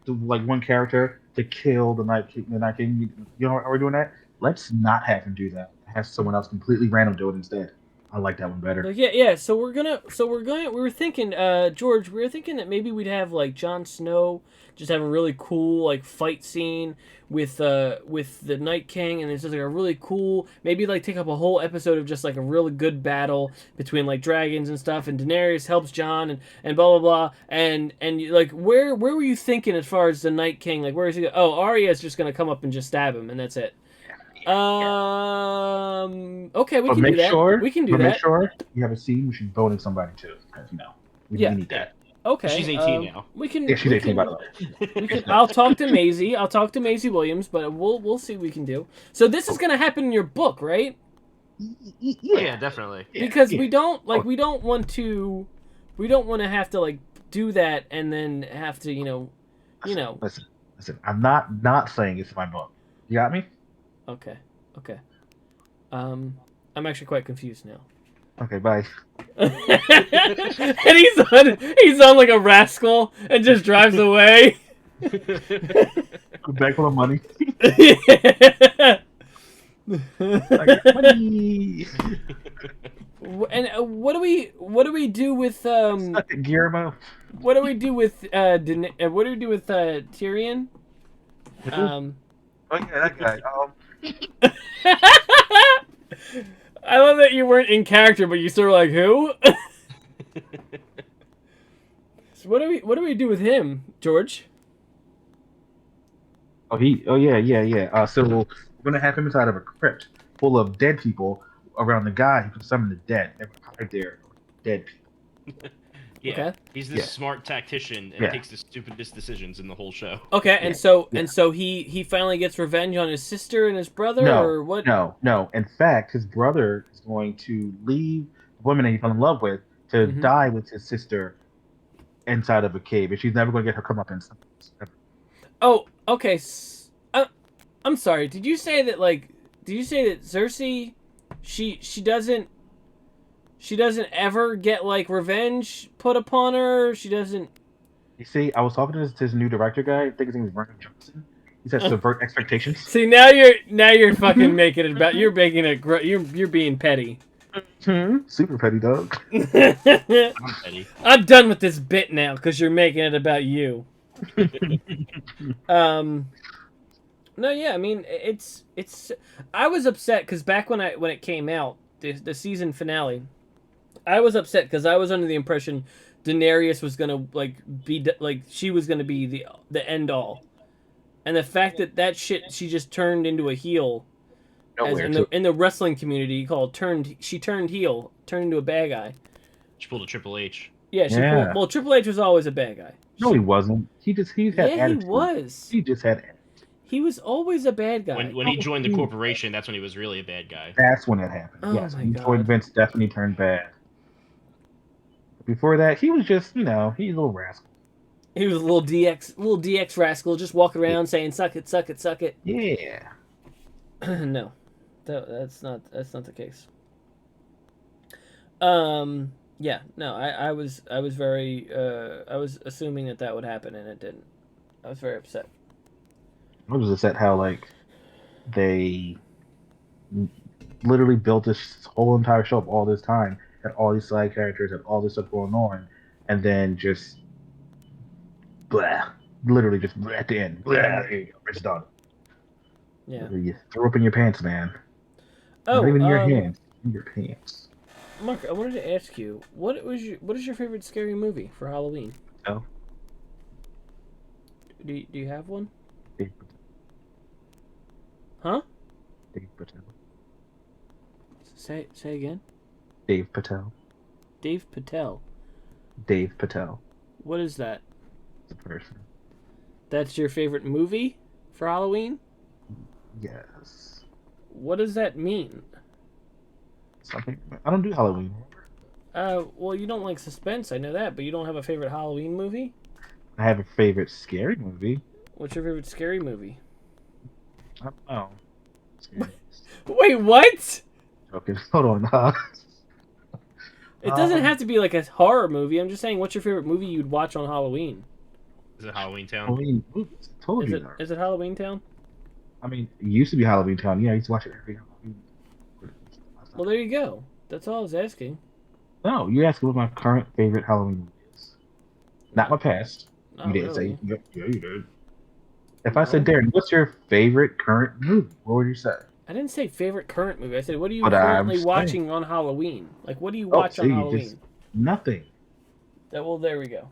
S1: like one character to kill the Night King. You know how we're doing that? Let's not have him do that. Have someone else completely random do it instead. I like that one better.
S2: Like, yeah. So we were thinking, George, we were thinking that maybe we'd have like Jon Snow just have a really cool like fight scene with the Night King, and it's just like a really cool, maybe like take up a whole episode of just like a really good battle between like dragons and stuff, and Daenerys helps Jon and blah blah blah, and like where were you thinking as far as the Night King? Like where is he? Oh, Arya's just gonna come up and just stab him, and that's it. Okay, we can do that. We can do that.
S1: Make sure you have a scene where she's boning somebody too, because we need that.
S2: Okay.
S3: She's 18 now.
S2: We can.
S1: Yeah, she's 18 by the way.
S2: I'll talk to Maisie. I'll talk to Maisie Williams, but we'll see what we can do. So this is gonna happen in your book, right?
S3: Yeah, definitely.
S2: Because we don't want to have to like do that and then have to
S1: Listen. I'm not saying it's my book. You got me?
S2: Okay. I'm actually quite confused now.
S1: Okay, bye.
S2: And he's on like a rascal and just drives away.
S1: Back full of money. Money.
S2: And what do we do with
S1: Guillermo?
S2: What do we do with Tyrion?
S1: Oh yeah, that guy.
S2: I love that you weren't in character, but you still were like, who? So what do we do with him, George?
S1: Oh yeah. So we're gonna have him inside of a crypt full of dead people around the guy who can summon the dead. Never hide there, dead people.
S3: Yeah,
S2: okay.
S3: He's this smart tactician and takes the stupidest decisions in the whole show.
S2: Okay, and so he finally gets revenge on his sister and his brother, or what?
S1: No. In fact, his brother is going to leave the woman that he fell in love with to die with his sister inside of a cave, and she's never going to get her comeuppance.
S2: Oh, okay. I'm sorry. Did you say that Cersei, she doesn't ever get like revenge put upon her? She doesn't.
S1: You see, I was talking to this new director guy. I think his name is Vernon Johnson. He said subvert expectations.
S2: See, now you're fucking making it about. You're making it. You're being petty.
S1: Super petty, dog.
S2: I'm done with this bit now because you're making it about you. No, yeah, I mean it's. I was upset because back when it came out, the season finale, I was upset because I was under the impression Daenerys was gonna she was gonna be the end all, and the fact that shit she just turned into a heel. As in the wrestling community, she turned heel, turned into a bad guy.
S3: She pulled a Triple H.
S2: Yeah, well, Triple H was always a bad guy.
S1: No, he wasn't. He had attitude.
S2: He was.
S1: He just had attitude.
S2: He was always a bad guy.
S3: When he joined the corporation, that's when he was really a bad guy.
S1: That's when it happened.
S2: Oh
S1: yes,
S2: my
S1: when he
S2: God.
S1: joined Vince, definitely turned bad. Before that, he was just, he's a little rascal.
S2: He was a little DX rascal, just walking around saying "suck it, suck it, suck it."
S1: Yeah.
S2: No, that's not the case. Yeah, no, I was very I was assuming that would happen, and it didn't. I was very upset.
S1: I was upset how they literally built this whole entire show up all this time, had all these side characters, had all this stuff going on, and then just literally just at the end, it's done.
S2: Yeah.
S1: You threw up in your pants, man.
S2: Oh,
S1: not even in your hands, in your pants.
S2: Mark, I wanted to ask you, what is your favorite scary movie for Halloween?
S1: Oh.
S2: Do you have one?
S1: Dave Patel.
S2: Huh?
S1: Dave Patel.
S2: Say again.
S1: Dave Patel.
S2: Dave Patel.
S1: Dave Patel.
S2: What is that?
S1: The person.
S2: That's your favorite movie for Halloween?
S1: Yes.
S2: What does that mean?
S1: Something. I don't do Halloween.
S2: Well, you don't like suspense, I know that, but you don't have a favorite Halloween movie?
S1: I have a favorite scary movie.
S2: What's your favorite scary movie?
S1: I don't know.
S2: Wait, what?
S1: Okay, hold on.
S2: It doesn't have to be like a horror movie. I'm just saying, what's your favorite movie you'd watch on Halloween?
S3: Is it Halloween Town?
S1: Halloween movies. I told you.
S2: Is it Halloween Town?
S1: I mean, it used to be Halloween Town. Yeah, I used to watch it every Halloween.
S2: Well, there you go. That's all I was asking.
S1: No, you asked what my current favorite Halloween movie is. Not my past.
S2: Not
S1: You didn't
S2: really.
S1: say. Yeah, you did. If I said,
S2: No.
S1: Darren, what's your favorite current movie? What would you say?
S2: I didn't say favorite current movie. I said, what are you
S1: But I'm
S2: currently
S1: saying.
S2: watching on Halloween? Like, what do you
S1: Oh,
S2: watch on
S1: see,
S2: Halloween?
S1: just nothing.
S2: Well, there we go.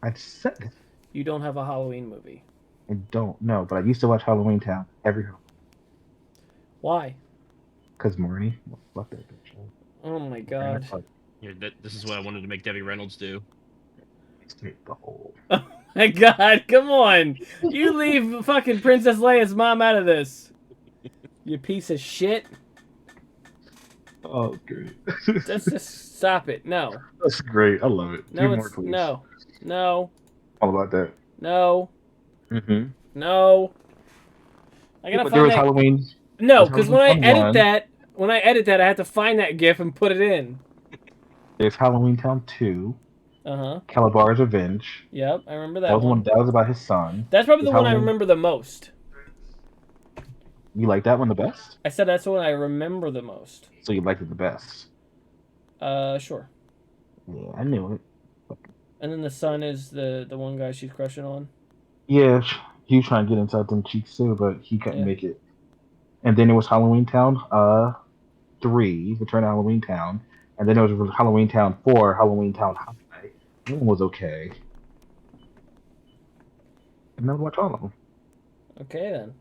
S1: I said it.
S2: You don't have a Halloween movie.
S1: I don't know, but I used to watch Halloween Town every Halloween.
S2: Why?
S1: Because Marnie. Well, fuck that bitch.
S2: Oh my god.
S3: Here, this is what I wanted to make Debbie Reynolds do.
S1: Straight the hole.
S2: Oh my god, come on! You leave fucking Princess Leia's mom out of this. You piece of shit.
S1: Oh, great.
S2: Let's just stop it. No.
S1: That's great. I love it.
S2: No,
S1: Two more,
S2: it's
S1: please.
S2: no. No.
S1: All about that.
S2: No.
S1: Mm-hmm.
S2: No. I gotta
S1: But there
S2: find
S1: was
S2: that.
S1: Halloween.
S2: No,
S1: there's
S2: because when I
S1: Halloween
S2: edit
S1: Town 1.
S2: that, I have to find that GIF and put it in.
S1: There's Halloween Town 2.
S2: Uh-huh.
S1: Calabar's Revenge.
S2: Yep, I remember that
S1: That was
S2: one.
S1: That was about his son.
S2: That's probably the
S1: There's
S2: one I
S1: Halloween-
S2: remember the most.
S1: You like that one the best?
S2: I said that's the one I remember the most.
S1: So you liked it the best?
S2: Sure.
S1: Yeah, I knew it.
S2: And then the son is the one guy she's crushing on.
S1: Yeah, he was trying to get inside them cheeks too, but he couldn't
S2: Yeah.
S1: make it. And then it was Halloween Town 3, Return to Halloween Town. And then it was Halloween Town 4, Halloween Town High. That one was okay. I never watched all of them.
S2: Okay then.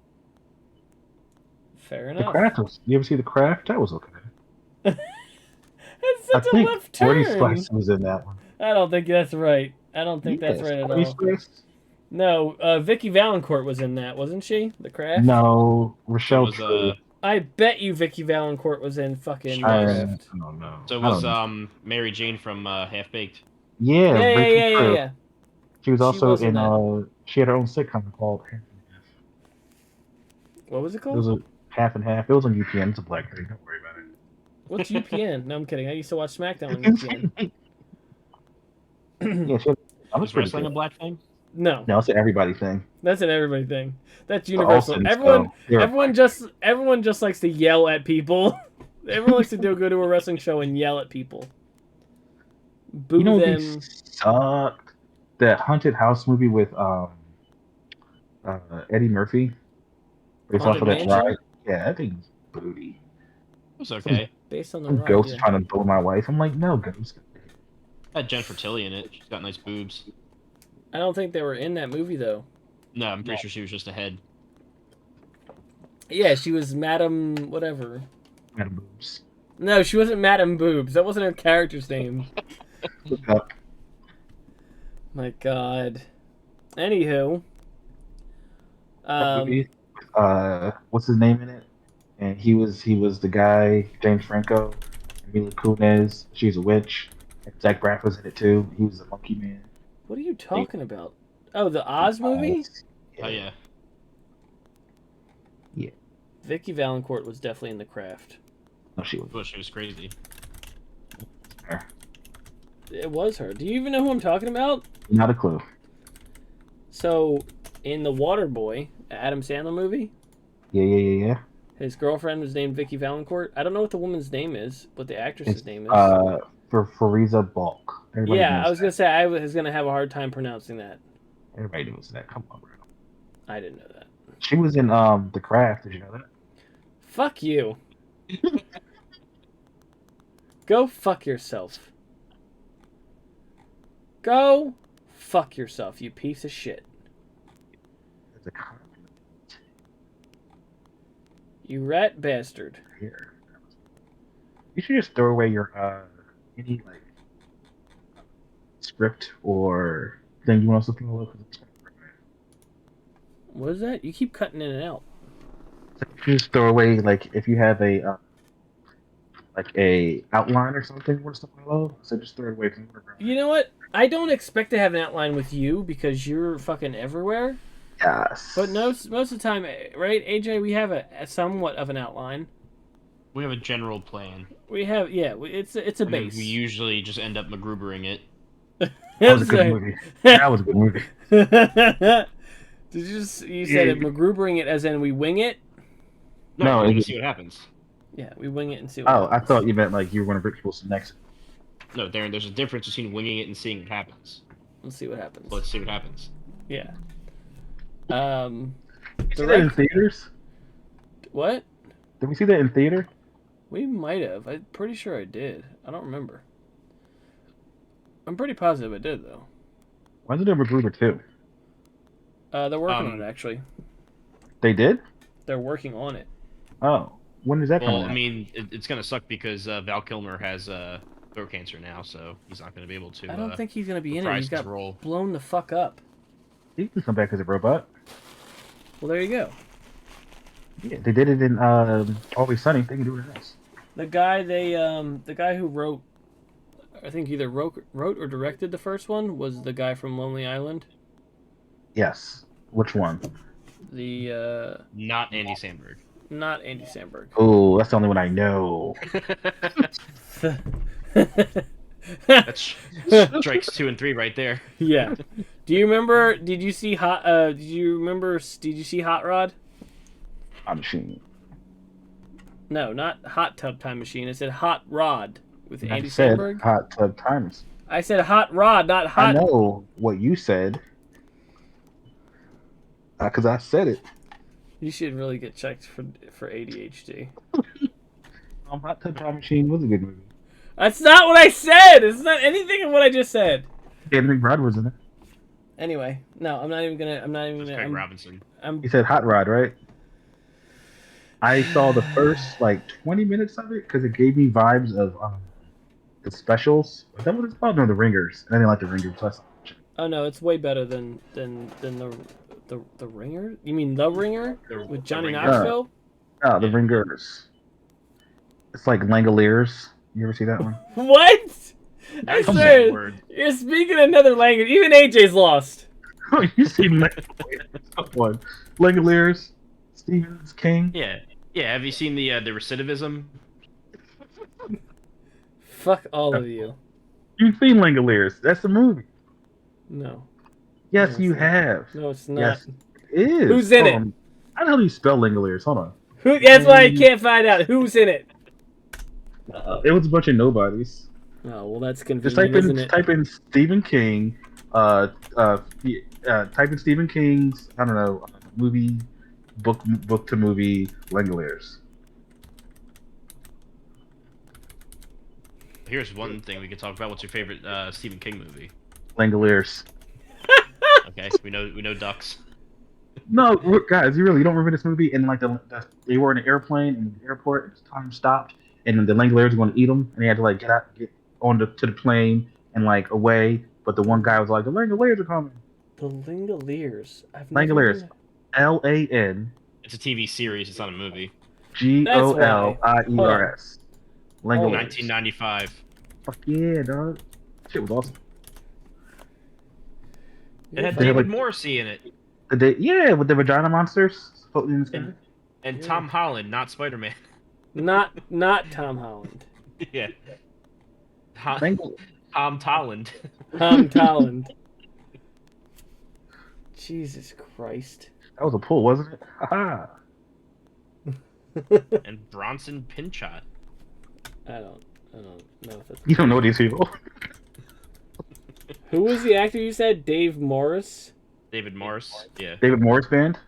S2: Fair
S1: The
S2: enough.
S1: Craft was. You ever see The Craft? That was okay.
S2: That's
S1: I
S2: such a
S1: think
S2: left
S1: Forty
S2: turn.
S1: Spice was in that one.
S2: I don't think that's right. I don't think that's right at
S1: 40
S2: all.
S1: Spice?
S2: No, Vicky Valancourt was in that, wasn't she? The Craft?
S1: No, Rochelle
S3: was,
S1: True.
S2: I bet you Vicky Valancourt was in fucking
S3: She
S2: The
S3: was.
S1: I
S2: Craft.
S1: don't know.
S3: So it
S1: I
S3: was
S1: don't know.
S3: Mary Jane from Half Baked.
S1: Yeah,
S2: Yeah.
S1: Rachel True. She was
S2: She
S1: also
S2: was in
S1: in.
S2: that.
S1: She had her own sitcom called Half and Half.
S2: What was it
S1: It
S2: called?
S1: was a Half and Half. It was on UPN. It's a black thing. Don't worry about it.
S2: What's UPN? No, I'm kidding. I used to watch SmackDown on UPN.
S1: Yeah, she had, I was
S3: Was
S1: pretty
S3: wrestling a
S1: good.
S3: black thing?
S2: No,
S1: No, it's an everybody thing.
S2: that's an everybody thing. That's
S1: The
S2: universal.
S1: Olsens,
S2: Everyone,
S1: though, they're
S2: everyone just likes to yell at people. Everyone likes to go to a wrestling show and yell at people. Boo
S1: You know what
S2: them.
S1: sucked? That haunted house movie with Eddie Murphy. Based off
S2: Haunted
S1: of that
S2: Mansion?
S1: ride. Yeah, that thing's booty.
S3: It was okay.
S2: Based on the
S1: Some
S2: ride,
S1: ghost
S2: yeah.
S1: trying to blow my wife. I'm like, no, ghost.
S3: Had Jennifer Tilly in it. She's got nice boobs.
S2: I don't think they were in that movie though.
S3: No, I'm pretty sure she was just a head.
S2: Yeah, she was Madam whatever.
S1: Madam boobs.
S2: No, she wasn't Madam Boobs. That wasn't her character's name.
S1: Look up.
S2: My God. Anywho.
S1: That movie, what's his name in it? And he was the guy, James Franco, Mila Kunis. She's a witch. And Zach Braff was in it too. He was a monkey man.
S2: What are you talking about? Oh, the Oz movie?
S3: Oh yeah.
S2: Vicky Valancourt was definitely in The Craft.
S1: No, she was.
S3: Well, she was crazy.
S2: It was her. Do you even know who I'm talking about?
S1: Not a clue.
S2: So, in The Waterboy, the Adam Sandler movie,
S1: Yeah.
S2: his girlfriend was named Vicky Valancourt. I don't know what the woman's name is, what the actress's
S1: It's,
S2: name is.
S1: for Fariza Balk. Everybody
S2: Yeah,
S1: knows
S2: I was gonna say I was gonna have a hard time pronouncing that.
S1: Everybody knows that. Come on, bro.
S2: I didn't know that.
S1: She was in The Craft. Did you know that?
S2: Fuck you. Go fuck yourself. Go fuck yourself, you piece of shit.
S1: There's a comment
S2: You rat bastard.
S1: here. You should just throw away your any like script or thing you want us to throw away.
S2: What is that? You keep cutting in and out.
S1: You just throw away like if you have a like a outline or something you want us to follow. So just throw it away from
S2: You know what? I don't expect to have an outline with you because you're fucking everywhere.
S1: Yes.
S2: But most of the time, right, AJ, we have a somewhat of an outline.
S3: We have a general plan.
S2: We have, yeah, it's a
S3: And then
S2: base.
S3: we usually just end up magroobering it.
S1: That was a good movie. That was a good movie.
S2: Did you said it magroobering it as in we wing it?
S1: No,
S3: we
S1: it-
S3: see what happens.
S2: Yeah, we wing it and see what
S1: Oh, I
S2: happens.
S1: thought you meant like you were going to rip people's necks.
S3: No, Darren, there's a difference between winging it and seeing what happens.
S2: Let's see what happens.
S3: Let's see what happens.
S2: Yeah.
S1: Did we see that in theaters?
S2: What?
S1: Did we see that in theater?
S2: We might have. I'm pretty sure I did. I don't remember. I'm pretty positive I did, though.
S1: When's it a MacGruber 2?
S2: They're working on it, actually.
S1: They did?
S2: They're working on it.
S1: Oh. When is that coming
S3: Well,
S1: out?
S3: I mean, it's going to suck because Val Kilmer has throat cancer now, so he's not going to be able to.
S2: I don't think he's going to be in it.
S3: reprise
S2: He's got
S3: his role.
S2: blown the fuck up.
S1: He can come back as a robot.
S2: Well, there you go.
S1: Yeah, they did it in Always Sunny. They can do it else.
S2: The guy who wrote, I think either wrote or directed the first one was the guy from Lonely Island.
S1: Yes. Which one?
S2: The
S3: Not Andy Samberg.
S2: not Andy Samberg.
S1: Oh, that's the only one I know.
S3: That's strikes 2 and 3 right there.
S2: Yeah. Do you remember? Did you see Hot? Did you see Hot Rod?
S1: Hot Machine.
S2: No, not Hot Tub Time Machine. I said Hot Rod with
S1: I
S2: Andy
S1: said
S2: Samberg.
S1: Hot Tub Times.
S2: I said Hot Rod, not
S1: I
S2: Hot.
S1: know what you said. Because I said it.
S2: You should really get checked for ADHD.
S1: Hot Tub Time Machine was a good movie.
S2: That's not what I said. It's not anything of what I just said.
S1: Anthony Brad was in it.
S2: Anyway, no, I'm not even gonna.
S3: Craig Robinson.
S1: He said Hot Rod, right? I saw the first 20 minutes of it because it gave me vibes of the specials. Is that what it's called? No, the Ringers. I didn't like the Ringers. So
S2: Oh no, it's way better than the Ringer. You mean the Ringer with Johnny
S3: Ringer.
S2: Knoxville?
S1: the Ringers. It's like Langoliers. You ever see that one?
S2: What? I
S3: That's a
S2: swear,
S3: word.
S2: you're speaking another language. Even AJ's lost.
S1: Oh, you seen Langoliers? One. Langoliers. Stephen King.
S3: Yeah. Yeah, have you seen the recidivism?
S2: Fuck all of you.
S1: You've seen Langoliers. That's the movie.
S2: No.
S1: Yes,
S2: No,
S1: you
S2: it's not.
S1: have.
S2: No, it's not.
S1: Yes, it is.
S2: Who's in it?
S1: How the hell do you spell Langoliers? Hold on.
S2: That's why I can't find out who's in it.
S1: It was a bunch of nobodies.
S2: Oh well, that's
S1: Just
S2: convenient, isn't it?
S1: type in Stephen King. Type in Stephen King's movie book to movie Langoliers.
S3: Here's one thing we could talk about. What's your favorite Stephen King movie?
S1: Langoliers.
S3: Okay, we know ducks.
S1: No, guys, you really don't remember this movie? And they were in an airplane in the airport. Time stopped, and then the Langoliers were going to eat them, and they had to get on to the plane and away. But the one guy was like, "The Langoliers are coming."
S2: The Langoliers.
S1: Langoliers. LAN.
S3: It's a TV series. It's not a movie.
S1: GOLIERS. Langoliers.
S3: 1995.
S1: Fuck yeah, dog. Shit was awesome.
S3: It had
S1: They had,
S3: David Morrissey in it.
S1: With the vagina monsters floating in the sky.
S3: And Tom Holland, not Spider-Man.
S2: Not Tom Holland.
S3: Yeah.
S1: Lango-
S3: Tom Tolland.
S2: Tom Holland. Jesus Christ.
S1: That was a pull, wasn't it? Haha.
S3: And Bronson Pinchot.
S2: I don't know if that's.
S1: You don't know these people.
S2: Who was the actor you said? Dave Morris?
S3: David Morris. Yeah.
S1: David Morris Band.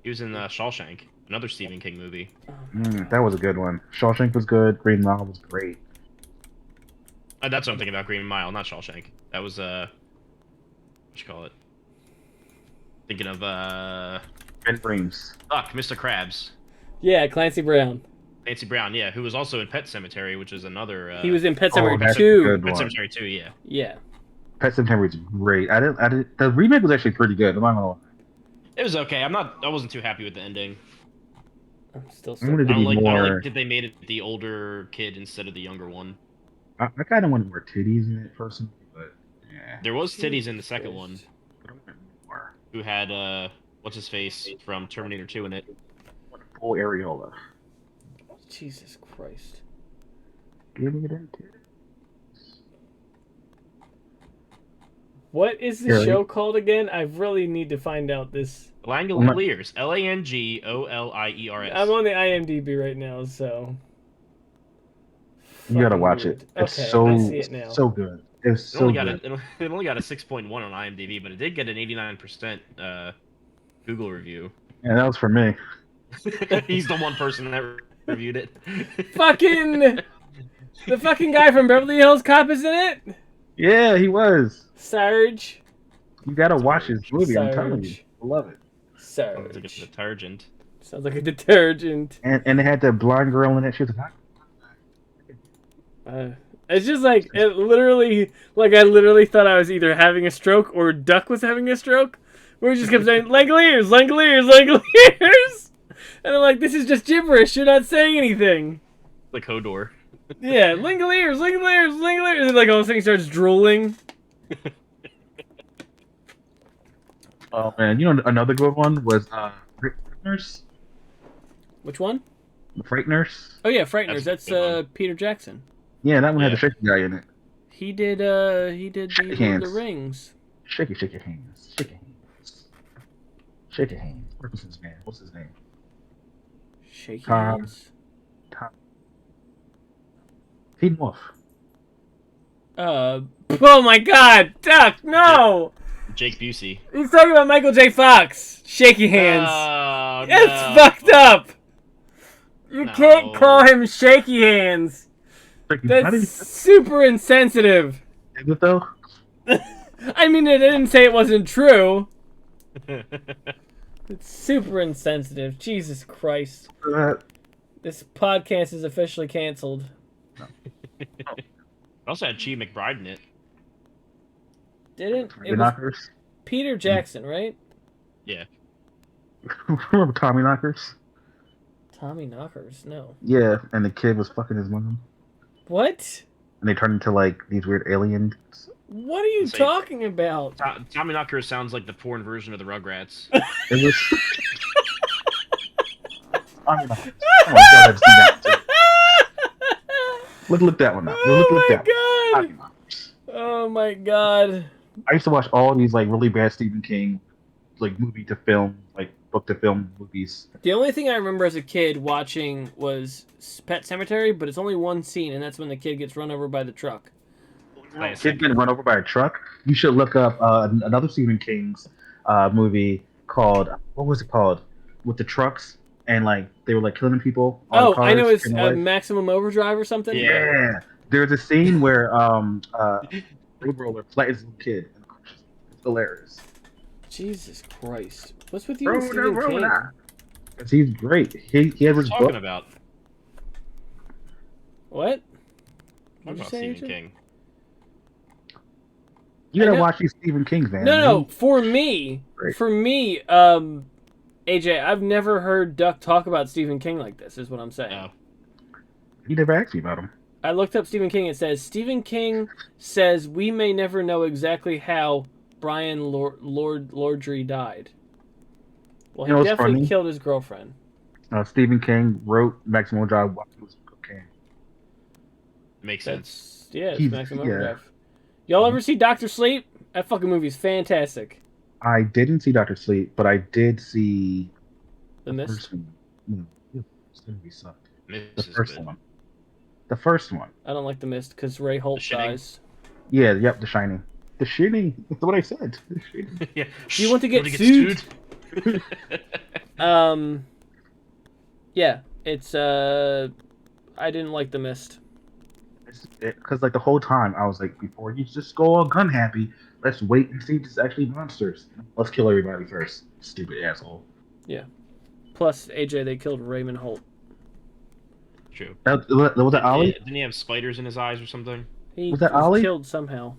S3: He was in Shawshank, another Stephen King movie.
S1: That was a good one. Shawshank was good. Green Mile was great.
S3: That's what I'm thinking about. Green Mile, not Shawshank. That was what you call it? Thinking of
S1: Ben Breams.
S3: Fuck, Mr. Krabs.
S2: Yeah, Clancy Brown.
S3: Nancy Brown, yeah, who was also in Pet Cemetery, which is another.
S2: He was in Pet
S1: Oh,
S2: Sematary
S1: that's a
S2: 2.
S1: good
S3: Pet
S1: one.
S3: Cemetery 2, yeah.
S2: Yeah.
S1: Pet Sematary was great. The remake was actually pretty good. I'm not gonna lie.
S3: It was okay. I wasn't too happy with the ending.
S2: I'm still
S1: I wanted
S3: I
S1: to
S3: don't
S1: be
S3: like
S1: more.
S3: that they made it the older kid instead of the younger one.
S1: I kind of wanted more titties in it personally, but yeah.
S3: There was titties in the second one,
S1: But I wanted more.
S3: who had what's his face from Terminator 2 in it.
S1: I wanted full areola.
S2: Jesus Christ.
S1: Give me that titties.
S2: What is the show called again? I really need to find out this.
S3: Langoliers. Langooliers.
S2: I'm on the IMDb right now, so.
S1: You gotta watch it. It's
S2: Okay, I see it now.
S1: so good. It's so good.
S3: It only got a 6.1 on IMDb, but it did get an 89% Google review.
S1: Yeah, that was for me.
S3: He's the one person that reviewed it.
S2: The fucking guy from Beverly Hills Cop is in it?
S1: Yeah, he was.
S2: Sarge.
S1: You gotta watch his movie, I'm telling you. I love it.
S2: Sarge.
S3: Sounds like a detergent.
S2: Sounds like a detergent.
S1: And they had the blind girl in it. She was like,
S2: it's just like, I literally thought I was either having a stroke or Duck was having a stroke. Where he just kept saying, Langoliers, Langoliers, Langoliers. And I'm like, this is just gibberish. You're not saying anything.
S3: Like Hodor.
S2: Yeah, Langoliers, Langoliers, Langoliers. And like all of a sudden he starts drooling.
S1: oh man, you know another good one was Fright Nurse.
S2: Which one?
S1: The Fright Nurse.
S2: Oh yeah, Frighteners. That's Peter Jackson.
S1: Yeah, that one had the shaky guy in it.
S2: He did the Rings.
S1: Shake your hands. Shake your hands. Shake your hands. What's his name? What's his name?
S2: Shake hands.
S1: Tom. Feed him off.
S2: Oh my God, Duck, no!
S3: Jake Busey.
S2: He's talking about Michael J. Fox. Shaky hands.
S3: Oh,
S2: It's fucked up. You can't call him shaky hands. That's super insensitive.
S1: Is it though?
S2: I mean, it didn't say it wasn't true. It's super insensitive. Jesus Christ. This podcast is officially canceled.
S3: It also had Chi McBride in it.
S2: Didn't it? Was Peter Jackson, right?
S3: Yeah.
S1: Remember Tommy Knockers?
S2: Tommy Knockers? No.
S1: Yeah, and the kid was fucking his mom.
S2: What?
S1: And they turned into like these weird aliens.
S2: What are you talking about?
S3: Tommy Knockers sounds like the porn version of the Rugrats.
S1: It was. Tommy Knockers. Oh my God, I've seen that too. Look that one up. Look that one.
S2: Oh my God.
S1: I used to watch all these like really bad Stephen King, like movie to film, like book to film movies.
S2: The only thing I remember as a kid watching was Pet Sematary, but it's only one scene, and that's when the kid gets run over by the truck.
S1: Kid getting run over by a truck. You should look up another Stephen King's movie called, what was it called? With the trucks and like they were like killing people.
S2: Oh, I know, it's Maximum Overdrive or something.
S1: Yeah, there's a scene where road roller flattens the kid. It's hilarious.
S2: Jesus Christ, what's with you and Stephen King?
S1: Because he's great. He has his book.
S3: About
S2: what?
S3: What about Stephen King?
S1: You gotta watch these Stephen King, man.
S2: No. For me, AJ, I've never heard Duck talk about Stephen King like this. Is what I'm saying.
S3: Oh.
S1: He never asked me about him.
S2: I looked up Stephen King. It says Stephen King says we may never know exactly how Brian Laundrie died. Well, he definitely killed his girlfriend.
S1: Stephen King wrote Maximum Overdrive while he was cocaine.
S3: Makes sense.
S2: Yeah, it's Maximum Overdrive. Y'all ever see Dr. Sleep? That fucking movie's fantastic.
S1: I didn't see Dr. Sleep, but I did see
S2: The Mist.
S1: No, this movie sucked.
S3: The
S1: first one. The first one.
S2: I don't like The Mist because Ray Holt dies.
S1: Yeah, yep, The Shining. The Shining. That's what I said. The Shining.
S3: Yeah.
S2: Do you want to get sued? Yeah, it's I didn't like The Mist.
S1: Because like the whole time I was like, before you just go all gun happy, let's wait and see if it's actually monsters. Let's kill everybody first. Stupid asshole.
S2: Yeah. Plus, AJ, they killed Raymond Holt.
S3: True.
S1: Was that Ollie?
S3: Didn't he have spiders in his eyes or something?
S2: He
S1: was that Ollie?
S2: Killed somehow.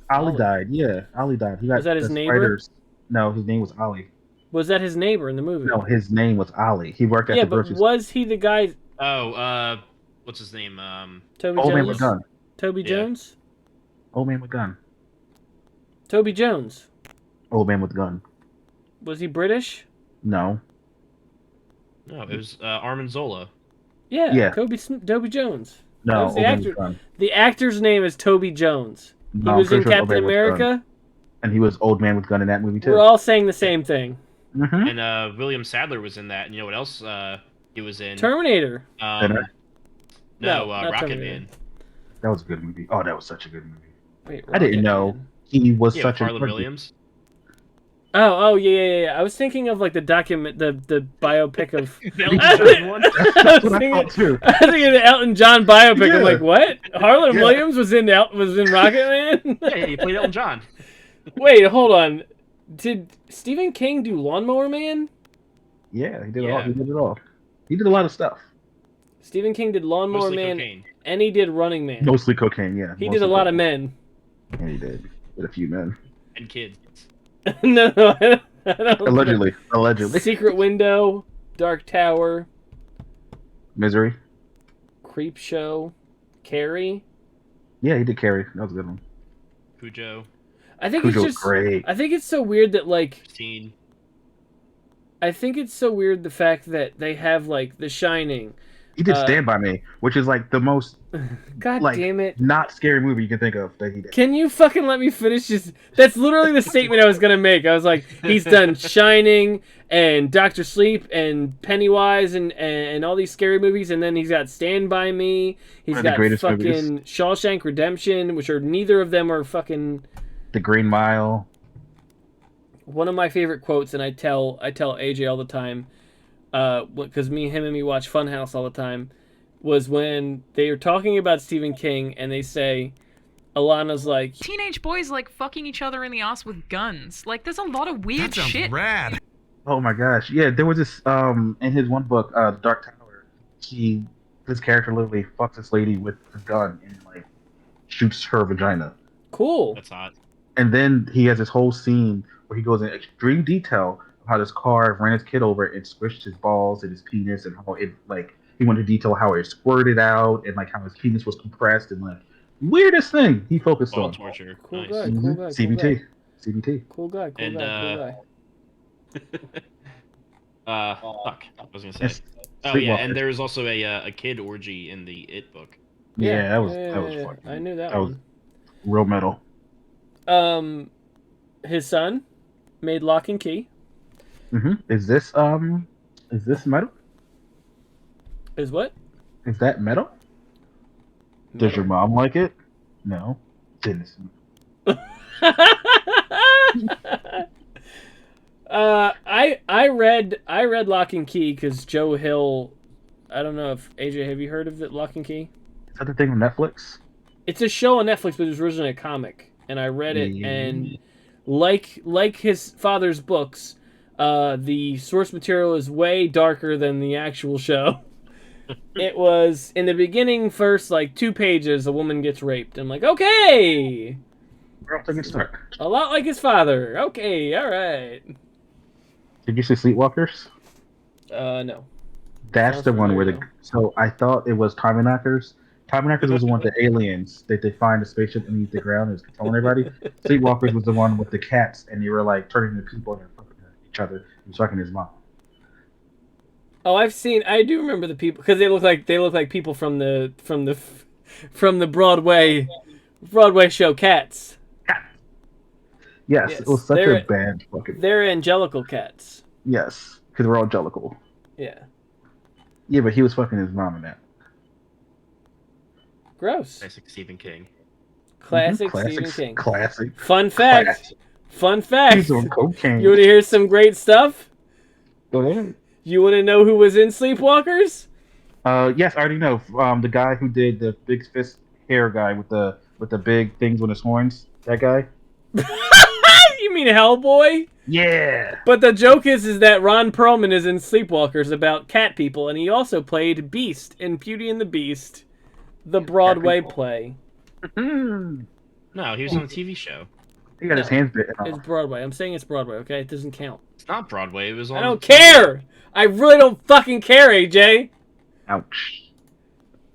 S1: Ollie died. Yeah, Ollie died. He got
S2: was that his neighbor?
S1: Spiders. No, his name was Ollie.
S2: Was that his neighbor in the movie?
S1: No, his name was Ollie. He worked at the grocery
S2: store. Was he the guy?
S3: Oh, what's his name?
S2: Toby
S1: Old
S2: Jones.
S1: Man with Gun.
S2: Toby Jones.
S1: Old Man with Gun.
S2: Toby Jones.
S1: Old Man with Gun.
S2: Was he British?
S1: No.
S3: No, it was Armin Zola.
S2: Yeah. Toby Jones.
S1: No,
S2: the actor. The actor's name is Toby Jones.
S1: No,
S2: he was in Captain America.
S1: And he was old man with gun in that movie too.
S2: We're all saying the same thing.
S1: Mm-hmm.
S3: And William Sadler was in that. And you know what else he was in?
S2: Terminator.
S3: No,
S2: not
S3: Rocket
S2: Terminator.
S3: Man.
S1: That was a good movie. Oh, that was such a good movie.
S2: Wait,
S1: I didn't
S2: Rocket
S1: know
S2: Man.
S1: he was
S3: Yeah,
S1: such a.
S3: Harlan Williams.
S2: Oh, yeah. I was thinking of like the the biopic of.
S3: The Elton John one.
S1: That's what I thought too.
S2: I was thinking the Elton John biopic.
S1: Yeah.
S2: I'm like, what? Harlan
S1: Yeah.
S2: Williams was in Rocket Man.
S3: Yeah, he played Elton John.
S2: Wait, hold on. Did Stephen King do Lawnmower Man?
S1: Yeah, he did it all.
S3: Yeah.
S1: He did it all. He did a lot of stuff.
S2: Stephen King did Lawnmower
S3: Mostly
S2: Man,
S3: cocaine.
S2: and he did Running Man.
S1: Mostly cocaine. Yeah.
S2: He did a lot of men.
S1: Yeah, he did. Did a few men.
S3: And kids.
S2: No, I don't.
S1: Allegedly.
S2: Secret Window, Dark Tower,
S1: Misery.
S2: Creep Show, Carrie.
S1: Yeah, he did Carrie. That was a good one.
S3: Cujo.
S2: I think
S1: Cujo
S2: it's
S1: was
S2: just.
S1: great.
S2: I think it's so weird that like.
S3: Teen.
S2: I think it's so weird the fact that they have like The Shining.
S1: He did Stand By Me, which is like the most
S2: God
S1: like
S2: damn it.
S1: not scary movie you can think of that he did.
S2: Can you fucking let me finish this? That's literally the statement I was gonna make. I was like, he's done Shining and Doctor Sleep and Pennywise and all these scary movies, and then he's got Stand By Me. He's
S1: One of the
S2: got
S1: greatest
S2: fucking
S1: movies.
S2: Shawshank Redemption, which are neither of them are fucking.
S1: The Green Mile.
S2: One of my favorite quotes, and I tell AJ all the time, because him and me watch Funhouse all the time, was when they were talking about Stephen King, and they say, Alana's like,
S5: teenage boys like fucking each other in the ass with guns. Like, there's a lot of weird
S6: That sounds
S5: shit.
S6: rad.
S1: Oh my gosh. Yeah, there was this in his one book, Dark Tower, this character literally fucks this lady with a gun and like shoots her vagina.
S2: cool.
S3: That's hot.
S1: And then he has this whole scene where he goes in extreme detail of how this car ran his kid over and squished his balls and his penis, and how it like he wanted to detail how it squirted out and like how his penis was compressed and like weirdest thing he focused
S3: Ball
S1: on.
S3: torture.
S2: Cool
S3: Nice.
S2: guy.
S1: Mhm.
S2: Cool guy, cool
S1: CBT.
S2: guy.
S1: CBT.
S2: Cool guy, cool
S3: And,
S2: guy.
S3: Fuck. I was gonna say.
S1: It's
S3: Oh yeah,
S1: Sleepwalker.
S3: and there's also a kid orgy in the It book.
S1: Yeah, that was fucking,
S2: I knew that
S1: that was
S2: one.
S1: real metal.
S2: His son made Lock and Key.
S1: Is this metal?
S2: Is what?
S1: Is that metal? Does your mom like it? No. Didn't.
S2: I read Lock and Key because Joe Hill. I don't know if AJ, have you heard of it, Lock and Key?
S1: Is that the thing on Netflix?
S2: It's a show on Netflix, but it was originally a comic, and I read it, and like his father's books, the source material is way darker than the actual show. It was in the beginning, first like 2 pages, a woman gets raped. I'm like, okay,
S1: Where else I can start?
S2: a lot like his father. Okay, all right.
S1: Did you see Sleepwalkers?
S2: No.
S1: That's
S2: Sounds
S1: the one where
S2: familiar,
S1: so I thought it was Tommyknockers. Tommyknockers was the one with the aliens that they find a spaceship underneath the ground and was controlling everybody. Sleepwalkers was the one with the cats and they were like turning into people and fucking each other and fucking his mom.
S2: Oh, I do remember the people because they look like people from the Broadway show Cats.
S1: Yes,
S2: Yes,
S1: it was such a bad fucking.
S2: They're angelical cats.
S1: Yes, because we're all jellical.
S2: Yeah.
S1: Yeah, but he was fucking his mom in that.
S3: Classic
S2: Gross.
S3: Stephen King.
S2: Classic
S1: Classic
S2: Stephen King.
S1: Classic.
S2: Fun fact.
S1: Classic.
S2: Fun fact.
S1: He's on cocaine.
S2: You want to hear some great stuff?
S1: Go ahead.
S2: You want to know who was in Sleepwalkers?
S1: Yes, I already know. The guy who did the big fist hair guy with the big things on his horns. That guy.
S2: You mean Hellboy?
S1: Yeah.
S2: But the joke is that Ron Perlman is in Sleepwalkers about cat people, and he also played Beast in Beauty and the Beast, the Broadway play.
S1: Mm.
S3: No, he was on the TV show.
S1: He got his hands bitten
S2: It's
S1: off.
S2: Broadway. I'm saying it's Broadway, okay? It doesn't count.
S3: It's not Broadway. It was on.
S2: I don't care! I really don't fucking care, AJ!
S1: Ouch.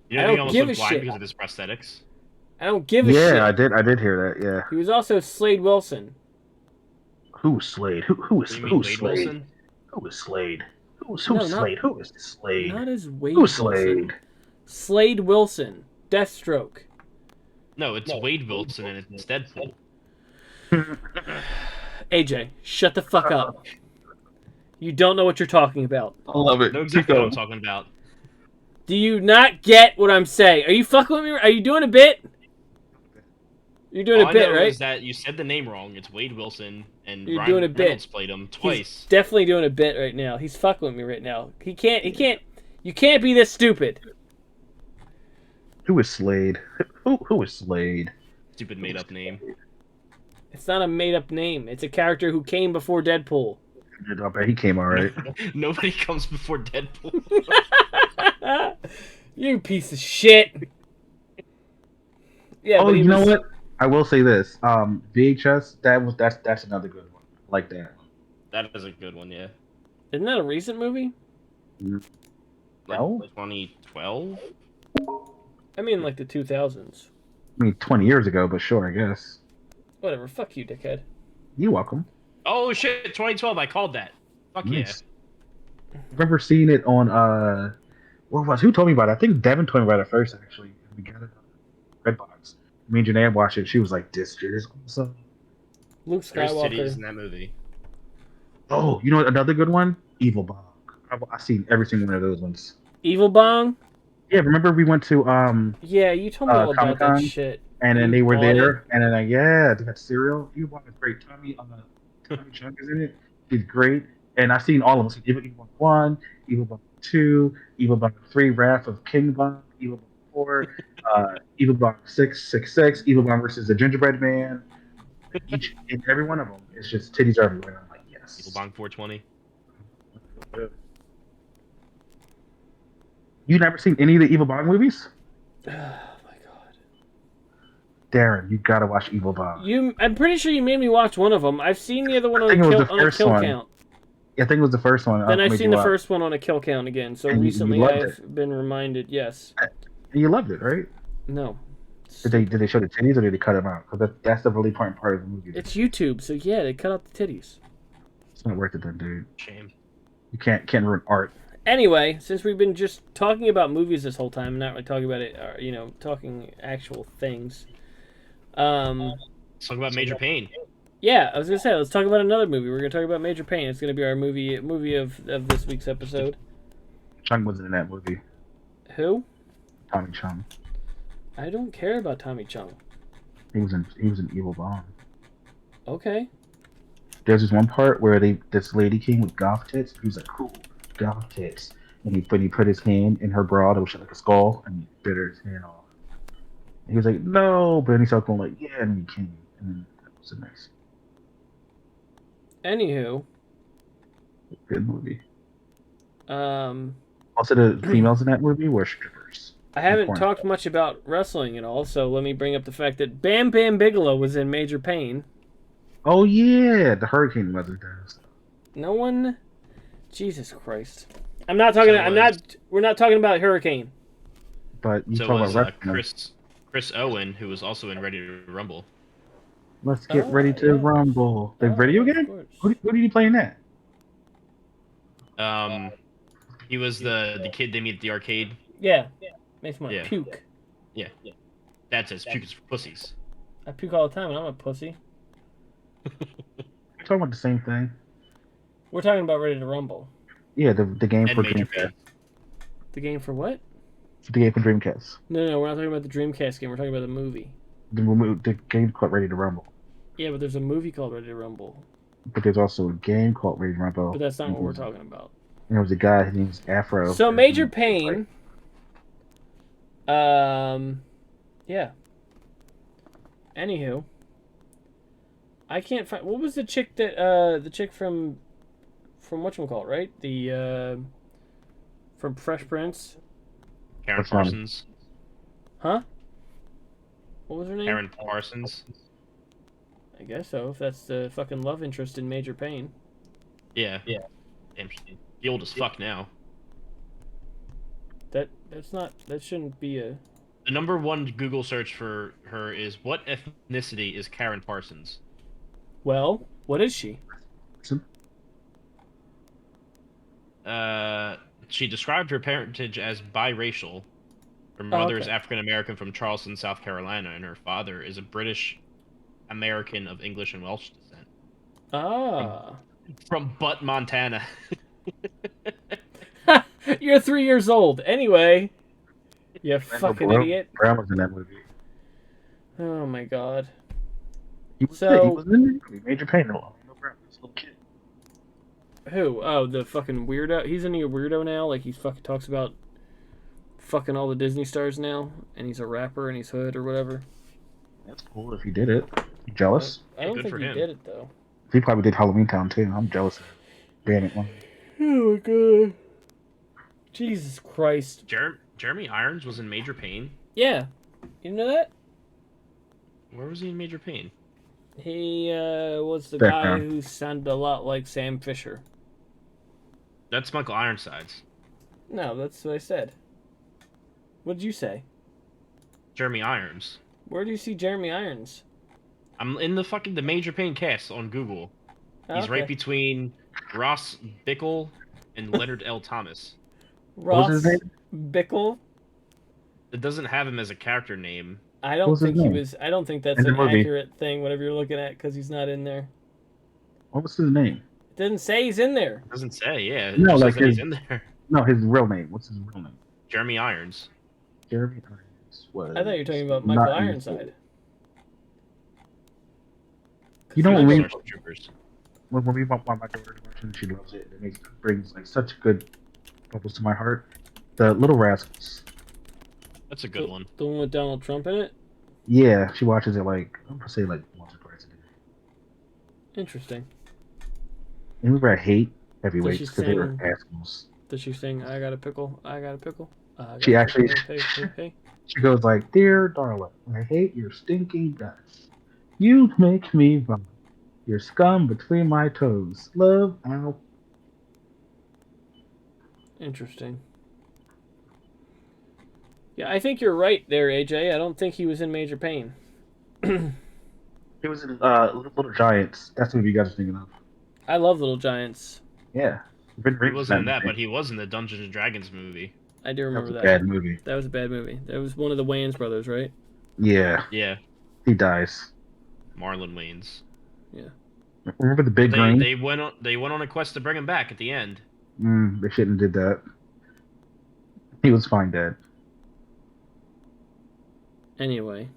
S3: You
S2: I
S3: know,
S2: don't
S3: he almost
S2: give
S3: went
S2: a
S3: blind
S2: shit.
S3: because of his prosthetics.
S2: I don't give a shit.
S1: Yeah, I did hear that. Yeah.
S2: He was also Slade Wilson.
S1: Who was Slade? Who was
S3: You mean
S1: who's
S3: Wade
S1: Slade?
S3: Wilson?
S1: Who was Slade? Who's
S2: No, not-
S1: Slade? Who is Slade?
S2: Not as Wade
S1: Who's
S2: Wilson.
S1: Slade?
S2: Slade Wilson. Deathstroke.
S3: No, it's Wade Wilson and it's Deadpool.
S2: AJ, shut the fuck up. You don't know what you're talking about.
S1: I love
S3: I
S1: it.
S3: know
S1: Keep
S3: exactly what I'm
S1: going.
S3: talking about.
S2: Do you not get what I'm saying? Are you fucking with me? Are you doing a bit? You're doing
S3: All
S2: a
S3: I
S2: bit,
S3: know
S2: right?
S3: is that you said the name wrong. It's Wade Wilson, and
S2: You're doing
S3: Ryan
S2: a bit.
S3: Reynolds played him twice.
S2: He's definitely doing a bit right now. He's fucking with me right now. He can't. You can't be this stupid.
S1: Who is Slade? Who is Slade?
S3: Stupid made-up name.
S2: It's not a made-up name. It's a character who came before Deadpool.
S1: I bet he came alright.
S3: Nobody comes before Deadpool.
S2: You piece of shit. Yeah,
S1: Oh,
S2: but
S1: you know what? I will say this. VHS. That's another good one. I like that.
S3: That is a good one, yeah.
S2: Isn't that a recent movie?
S3: Like
S1: No?
S3: 2012?
S2: I mean, like the 2000s.
S1: I mean, 20 years ago, but sure, I guess.
S2: Whatever. Fuck you, dickhead.
S1: You're welcome.
S3: Oh shit, 2012, I called that. Fuck
S1: Nice. I remember seeing it on what was who told me about it? I think Devin told me about it first actually. We got it on Redbox. Me and Janae watched it. She was like, "This shit is awesome."
S2: Luke
S3: yeah. There's titties
S2: Skywalker.
S3: in that movie.
S1: Oh, you know what, another good one? Evil Bong. I've seen every single one of those ones.
S2: Evil Bong?
S1: Yeah, remember we went to
S2: Yeah, you told me all about that
S1: Comic-Con,
S2: shit.
S1: and then
S2: You
S1: they were
S2: bought
S1: there,
S2: it?
S1: and then yeah, they got cereal. Evil Bong is great. Tommy Chung is in it. He's great, and I've seen all of them. Evil Bong 1, Evil Bong 2, Evil Bong 3, Wrath of King Bong, Evil Bong 4, Evil Bong 666, Evil Bong versus the Gingerbread Man. Each and every one of them, it's just titties everywhere. I'm like, yes.
S3: Evil Bong 420.
S1: You never seen any of the Evil Bong movies?
S2: Oh my god.
S1: Darren, you gotta watch Evil Bong.
S2: I'm pretty sure you made me watch one of them. I've seen the other one
S1: I
S2: on
S1: think
S2: a
S1: it was
S2: kill,
S1: the
S2: on a
S1: first
S2: kill
S1: one.
S2: count.
S1: Yeah, I think it was the first one.
S2: Then
S1: I
S2: I've
S1: made
S2: seen
S1: you
S2: the
S1: watch.
S2: first one on a kill count again. So
S1: And you
S2: recently
S1: loved
S2: I've been reminded, yes.
S1: And you loved it, right?
S2: No.
S1: Did they show the titties or did they cut them out? Because that's the really important part of the movie.
S2: It's YouTube, so yeah, they cut out the titties.
S1: It's not worth it then, dude.
S3: Shame.
S1: You can't ruin art.
S2: Anyway, since we've been just talking about movies this whole time, not really talking about it, talking actual things.
S3: Let's talk about Major Pain.
S2: Yeah, I was gonna say, let's talk about another movie. We're gonna talk about Major Pain. It's gonna be our movie of this week's episode.
S1: Chung wasn't in that movie.
S2: Who?
S1: Tommy Chung.
S2: I don't care about Tommy Chung.
S1: He was in Evil Bong.
S2: Okay.
S1: There's this one part where this lady came with goth tits. He was like, cool, goth tits. And he put his hand in her bra that was shaped like a skull and he bit her hand off. And he was like, no, but then he started going like, yeah, and he came. And then that was a nice
S2: Anywho,
S1: good movie.
S2: um,
S1: Also, the females in that movie were strippers.
S2: I haven't
S1: Important.
S2: talked much about wrestling at all, so let me bring up the fact that Bam Bam Bigelow was in Major Pain.
S1: Oh yeah, the hurricane weather does.
S2: No one. Jesus Christ. I'm not talking. We're not talking about Hurricane.
S1: But you
S3: So
S1: talk
S3: was
S1: about wrestling.
S3: Chris Owen, who was also in Ready to Rumble.
S1: Let's get
S2: Oh,
S1: ready to
S2: yeah.
S1: rumble. The
S2: Oh,
S1: video
S2: of
S1: game?
S2: course.
S1: What are you playing that?
S3: He was the kid they meet at the arcade.
S2: Yeah. Makes me want to
S3: Yeah.
S2: puke.
S3: Yeah. Dad says puke is for pussies.
S2: I puke all the time, and I'm a pussy.
S1: We're talking about the same thing.
S2: We're talking about Ready to Rumble.
S1: Yeah, the game
S3: And
S1: for
S3: Major
S1: Dreamcast.
S3: Pain.
S2: The game for what?
S1: The game for Dreamcast.
S2: No, we're not talking about the Dreamcast game. We're talking about the movie.
S1: The game called Ready to Rumble.
S2: Yeah, but there's a movie called Ready to Rumble.
S1: But there's also a game called Ready to Rumble.
S2: But that's not what we're talking about.
S1: And there was a guy, his name was Afro.
S2: So
S1: and
S2: Major
S1: he-
S2: Pain. Yeah. Anywho, I can't find. What was the chick that the chick from whatchamacallit, right? The from Fresh Prince,
S3: Karen
S1: What's wrong?
S3: Parsons.
S2: huh? What was her name?
S3: Karen Parsons.
S2: I guess so. If that's the fucking love interest in Major Pain.
S3: Yeah. Damn, she's old as fuck now.
S2: That's not. That shouldn't be a.
S3: The number one Google search for her is what ethnicity is Karen Parsons?
S2: Well, what is she?
S3: She described her parentage as biracial. Her mother is
S2: okay.
S3: African American from Charleston, South Carolina, and her father is a British American of English and Welsh descent.
S2: Ah.
S3: From Butt, Montana.
S2: You're 3 years old. Anyway. You fucking idiot.
S1: Brown was in that movie.
S2: Oh my god.
S1: He was,
S2: So-
S1: he was in the movie. Major Payne. No Brown. This little kid.
S2: Who? Oh, the fucking weirdo. He's a new weirdo now. Like, he fucking talks about fucking all the Disney stars now. And he's a rapper and he's hood or whatever.
S1: That's cool if he did it. You jealous?
S2: I don't
S3: good
S2: think
S3: for
S2: he
S3: him.
S2: did it, though.
S1: He probably did Halloween Town too. I'm jealous of him. Damn it. Man.
S2: Oh my god. Jesus Christ.
S3: Jeremy Irons was in Major Payne.
S2: Yeah. You know that?
S3: Where was he in Major Payne?
S2: He was the guy
S1: Background.
S2: who sounded a lot like Sam Fisher.
S3: That's Michael Ironsides.
S2: No, that's what I said. What did you say?
S3: Jeremy Irons.
S2: Where do you see Jeremy Irons?
S3: I'm in the Major Payne cast on Google. He's right
S2: Okay.
S3: between Ross Bickle and Leonard L. Thomas.
S2: Ross
S1: was his name?
S2: Bickle.
S3: It doesn't have him as a character name.
S2: I don't
S1: What's his
S2: think he
S1: name?
S2: was. I don't think that's
S1: In the
S2: an
S1: movie.
S2: accurate thing. Whatever you're looking at, because he's not in there.
S1: What was his name?
S2: It doesn't say he's in there.
S3: It doesn't say, yeah. It
S1: No,
S3: just
S1: like
S3: says that he's
S1: his-
S3: in there.
S1: No, his real name. What's his real name?
S3: Jeremy Irons.
S1: Jeremy Irons. Was
S2: I thought you were talking about Michael
S1: not in-
S2: Ironside.
S1: You know what
S3: He
S1: we
S3: likes Starship Troopers.
S1: when we want my daughter to watch it, she loves it. Brings like such good bubbles to my heart. The Little Rascals.
S3: That's a good one.
S2: The one with Donald Trump in it.
S1: Yeah, she watches it like I'm gonna say like once or twice a day.
S2: Interesting.
S1: And we were at hate
S2: Does
S1: heavyweights
S2: she
S1: because they were
S2: sing-
S1: assholes.
S2: Does she sing "I Got a Pickle"? I got a pickle. I got
S1: She
S2: a
S1: actually-
S2: pickle, hey, hey, hey.
S1: She goes like, "Dear darling, I hate your stinking guts. You make me vomit. Your scum between my toes. Love out."
S2: Interesting. Yeah, I think you're right there, AJ. I don't think he was in Major Payne.
S1: It was in Little Giants. That's the movie you guys are thinking of.
S2: I love Little Giants.
S1: Yeah.
S3: He wasn't in that, but he was in the Dungeons and Dragons movie.
S2: I do
S1: that
S2: remember
S1: was a
S2: that.
S1: bad movie.
S2: That was a bad movie. That was one of the Wayans brothers, right?
S1: Yeah,
S3: Yeah,
S1: he dies.
S3: Marlon Wayans.
S1: Remember the Big Green?
S3: They went on a quest to bring him back at the end.
S1: They shouldn't have did that. He was fine dead.
S2: Anyway.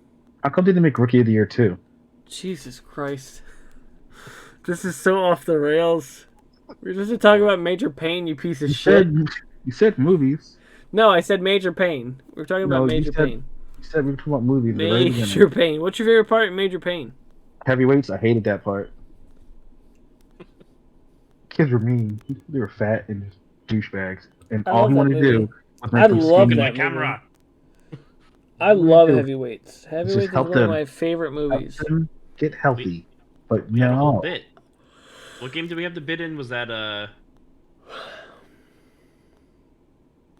S1: How come they didn't make Rookie of the Year too?
S2: Jesus Christ. This is so off the rails. We're just to talk about Major Payne, you piece of shit.
S1: You said movies.
S2: No, I said Major Payne. We're talking about
S1: No, you
S2: Major
S1: said-
S2: Payne.
S1: You said we were talking about movies. at the very beginning.
S2: Major Payne. What's your favorite part in Major Payne?
S1: Heavyweights, I hated that part. Kids were mean. They were fat and just douchebags. And
S2: I
S1: all
S2: love
S1: he
S2: that
S1: wanted to
S2: movie.
S1: do was
S2: I
S1: make them
S2: love
S1: skinny.
S3: Look at
S2: that
S3: my
S2: movie.
S3: camera.
S2: I love
S1: Dude,
S2: Heavyweights. Heavyweights is
S1: help
S2: one of
S1: them.
S2: my favorite
S1: Help
S2: movies.
S1: them get healthy. But
S3: We had a whole
S1: no.
S3: bit. What game did we have to bid in? Was that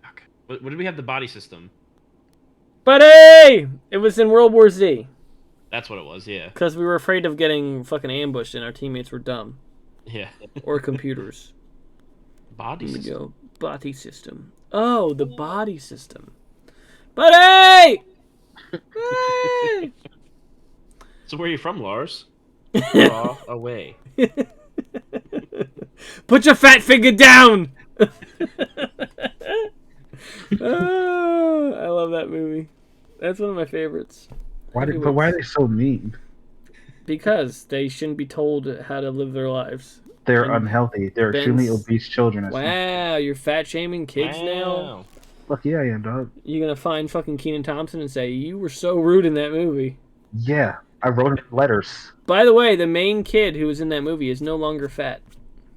S3: Fuck. What did we have the body system?
S2: Buddy! It was in World War Z.
S3: That's what it was. Yeah.
S2: Because we were afraid of getting fucking ambushed and our teammates were dumb.
S3: Yeah.
S2: Or computers.
S3: Body
S2: Here we
S3: system.
S2: go. Body system. Oh, the body system. Buddy! Hey!
S3: So where are you from, Lars? Far away.
S2: Put your fat finger down! Oh, I love that movie. That's one of my favorites.
S1: But why are they so mean?
S2: Because they shouldn't be told how to live their lives.
S1: They're
S2: And
S1: unhealthy. They're extremely
S2: Ben's-
S1: obese children. I think.
S2: Wow, you're fat shaming kids now?
S3: Wow.
S1: Fuck yeah, I am, dog.
S2: You're gonna find fucking Keenan Thompson and say, you were so rude in that movie.
S1: Yeah, I wrote him letters.
S2: By the way, the main kid who was in that movie is no longer fat.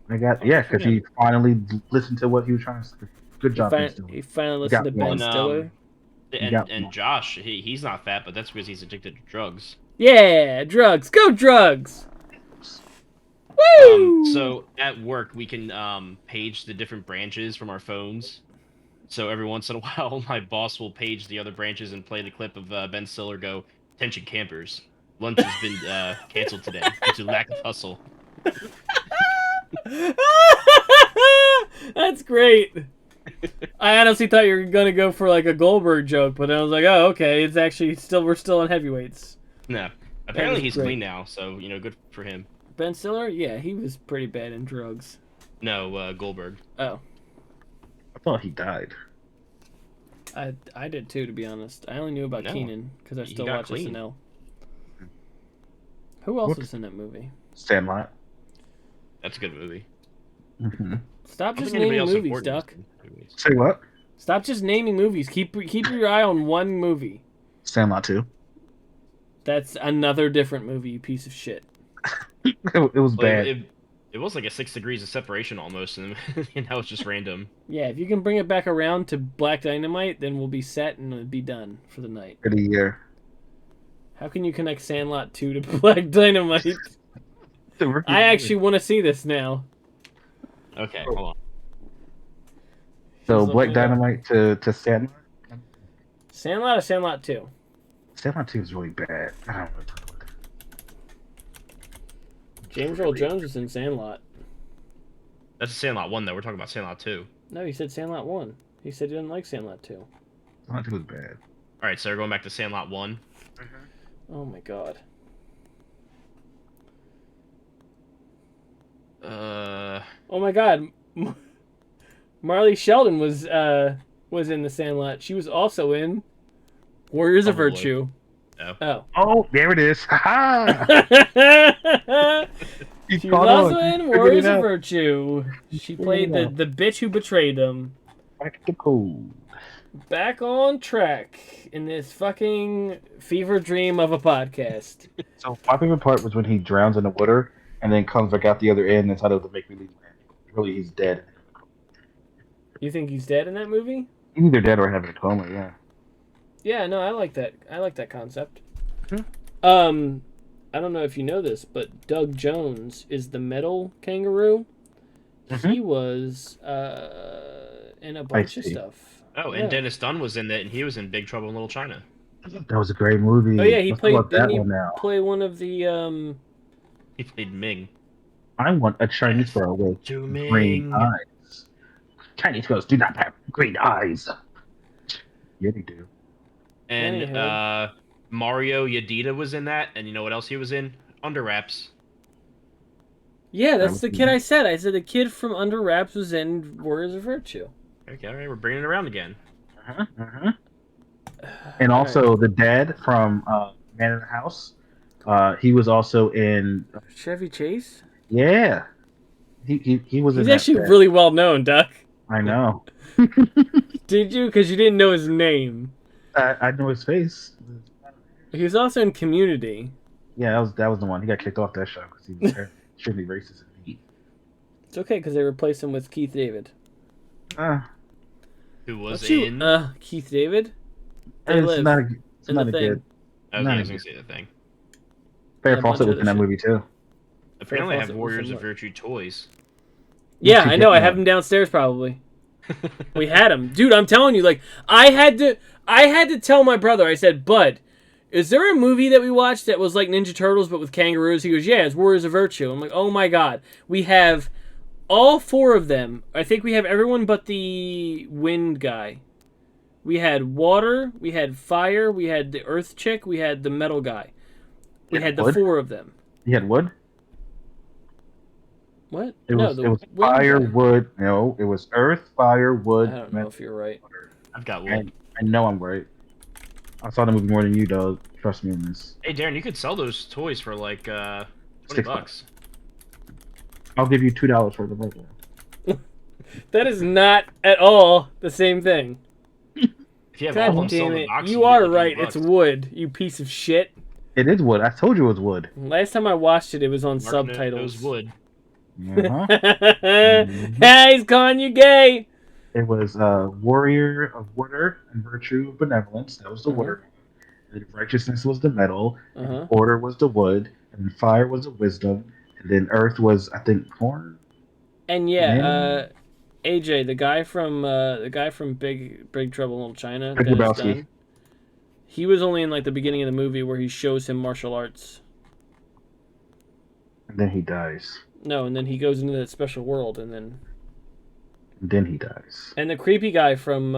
S1: Because he finally listened to what he was trying to say. Good job, Ben Stiller.
S2: He finally listened to
S1: got
S2: Ben
S1: one.
S2: Stiller.
S3: And Josh, he's not fat, but that's because he's addicted to drugs.
S2: Yeah, drugs. Go drugs! Woo!
S3: So at work, we can page the different branches from our phones. So every once in a while, my boss will page the other branches and play the clip of Ben Stiller go, "Attention campers, lunch has been canceled today due to lack of hustle."
S2: That's great. I honestly thought you were gonna go for like a Goldberg joke, but I was like, oh, okay. It's actually we're still on heavyweights.
S3: No, Apparently he's
S2: great.
S3: clean now, so good for him.
S2: Ben Stiller, yeah, he was pretty bad in drugs.
S3: No, Goldberg.
S2: Oh,
S1: I thought he died.
S2: I did too, to be honest. I only knew about
S3: No,
S2: Keenan because I
S3: he
S2: still
S3: got
S2: watch
S3: clean.
S2: SNL. Who else
S1: What?
S2: is in that movie?
S1: Sandlot.
S3: That's a good movie.
S1: Mm-hmm.
S2: Stop
S3: I don't
S2: just
S3: think anybody
S2: naming
S3: else
S2: movies,
S3: important
S2: Duck.
S3: is in movies.
S1: Say what?
S2: Stop just naming movies. Keep your eye on one movie.
S1: Sandlot 2.
S2: That's another different movie, you piece of shit.
S1: It was
S3: Well,
S1: bad.
S3: it was like a 6 degrees of separation almost, and now it's just random.
S2: Yeah, if you can bring it back around to Black Dynamite, then we'll be set and it'll be done for the night.
S1: For the year.
S2: How can you connect Sandlot 2 to Black Dynamite? I actually want to see this now.
S3: Okay, hold on.
S1: So
S2: She's
S1: Black
S2: looking it up.
S1: Dynamite to Sandlot.
S2: Sandlot or Sandlot 2?
S1: Sandlot 2 is really bad. I don't know.
S2: James Earl Jones was in Sandlot.
S3: That's Sandlot 1, though. We're talking about Sandlot 2.
S2: No, he said Sandlot 1. He said he didn't like Sandlot 2.
S1: Sandlot 2 was bad.
S3: All right, so we're going back to Sandlot 1.
S2: Oh my god. Oh my god. Marley Sheldon was in the Sandlot. She was also in Warriors of
S3: Probably.
S2: Virtue.
S3: Oh.
S1: Oh, there it is. Ha!
S2: She was also in Warriors of Virtue. She played the bitch who betrayed him.
S1: Back to cold.
S2: Back on track in this fucking fever dream of a podcast.
S1: So my favorite part was when he drowns in the water and then comes back out the other end and it's out of the make-believe land. Really, he's dead.
S2: You think he's dead in that movie?
S1: He's either dead or having a coma, yeah.
S2: Yeah, no, I like that. I like that concept.
S1: Hmm.
S2: I don't know if you know this, but Doug Jones is the metal kangaroo.
S1: Mhm.
S2: He was in a bunch of
S1: see.
S2: stuff.
S3: Oh,
S2: Yeah.
S3: and Dennis Dunn was in it, and he was in Big Trouble in Little China.
S1: That was a great movie.
S2: Oh yeah, he
S1: Let's
S2: played.
S1: talk about
S2: Didn't
S1: that
S2: he
S1: one now.
S2: play one of the
S3: He played Ming.
S1: I want a Chinese girl with
S3: To
S1: green
S3: Ming.
S1: eyes. Chinese girls do not have green eyes. Yeah, they do.
S3: And
S2: Anywho.
S3: Mario Yadida was in that, and you know what else he was in? Under Wraps.
S2: Yeah, that's
S1: was
S2: the
S1: the-
S2: kid I said. I said the kid from Under Wraps was in Warriors of Virtue.
S3: Okay, all right, we're bringing it around again.
S1: Uh-huh, uh-huh. And also the dad from Man in the House. He was also in.
S2: Chevy Chase?
S1: Yeah. He was
S2: He's
S1: in that
S2: actually
S1: dad.
S2: really well known, Duck.
S1: I know.
S2: Did you? Because you didn't know his name.
S1: I know his face.
S2: He was also in Community.
S1: Yeah, that was the one. He got kicked off that show because he was extremely racist and mean.
S2: It's okay because they replaced him with Keith David.
S3: Who was
S2: Don't you-
S3: in?
S2: Keith David? They
S1: It's
S2: live
S1: not a
S2: in the
S1: good.
S2: thing.
S3: Okay,
S1: not
S3: I was
S1: a
S3: gonna say the thing.
S1: Farrah
S2: And a bunch
S1: Fawcett
S2: of
S1: was in that
S2: other
S1: movie too.
S3: Apparently, I
S2: Fawcett
S3: have
S2: was
S3: Warriors
S2: in
S3: of
S2: what?
S3: Virtue toys.
S2: Yeah,
S1: should
S2: I know.
S1: get
S2: I have
S1: one.
S2: him downstairs probably. We had him, dude. I'm telling you, like I had to tell my brother. I said, "Bud, is there a movie that we watched that was like Ninja Turtles but with kangaroos?" He goes, "Yeah, it's Warriors of Virtue." I'm like, "Oh my god, we have all four of them. I think we have everyone but the wind guy. We had water, we had fire, we had the earth chick, we had the metal guy. We
S1: Yeah,
S2: had the
S1: wood?
S2: four of them.
S1: He had wood.
S2: What?
S1: It was
S2: wind
S1: fire,
S2: guy.
S1: wood. No, it was earth, fire, wood.
S2: I don't know if you're right.
S3: I've got
S1: I,
S3: one.
S1: I know I'm right. I saw the movie more than you, dog. Trust me on this.
S3: Hey, Darren, you could sell those toys for like $20.
S1: $6. I'll give you $2 for the burger.
S2: That is not at all the same thing.
S3: If you have all of
S2: God
S3: them, sell
S2: damn
S3: the
S2: it.
S3: box.
S2: You
S3: get,
S2: are
S3: like,
S2: right.
S3: $80.
S2: It's wood, you piece of shit.
S1: It is wood. I told you it was wood.
S2: Last time I watched it, it was on
S3: Marking it,
S2: subtitles.
S3: Those wood.
S1: Uh-huh.
S2: Hey, he's calling you gay.
S1: It was warrior of water and virtue of benevolence. That was the water. And then righteousness was the metal. And
S2: Uh-huh.
S1: order was the wood. And then fire was the wisdom. And then earth was, I think, corn.
S2: And yeah, AJ, the guy from Big Trouble in Little China,
S1: Big
S2: Dennis
S1: Lebowski.
S2: Dunn, he was only in like the beginning of the movie where he shows him martial arts.
S1: And then he dies.
S2: No, and then he goes into that special world, and
S1: And then he dies.
S2: the creepy guy from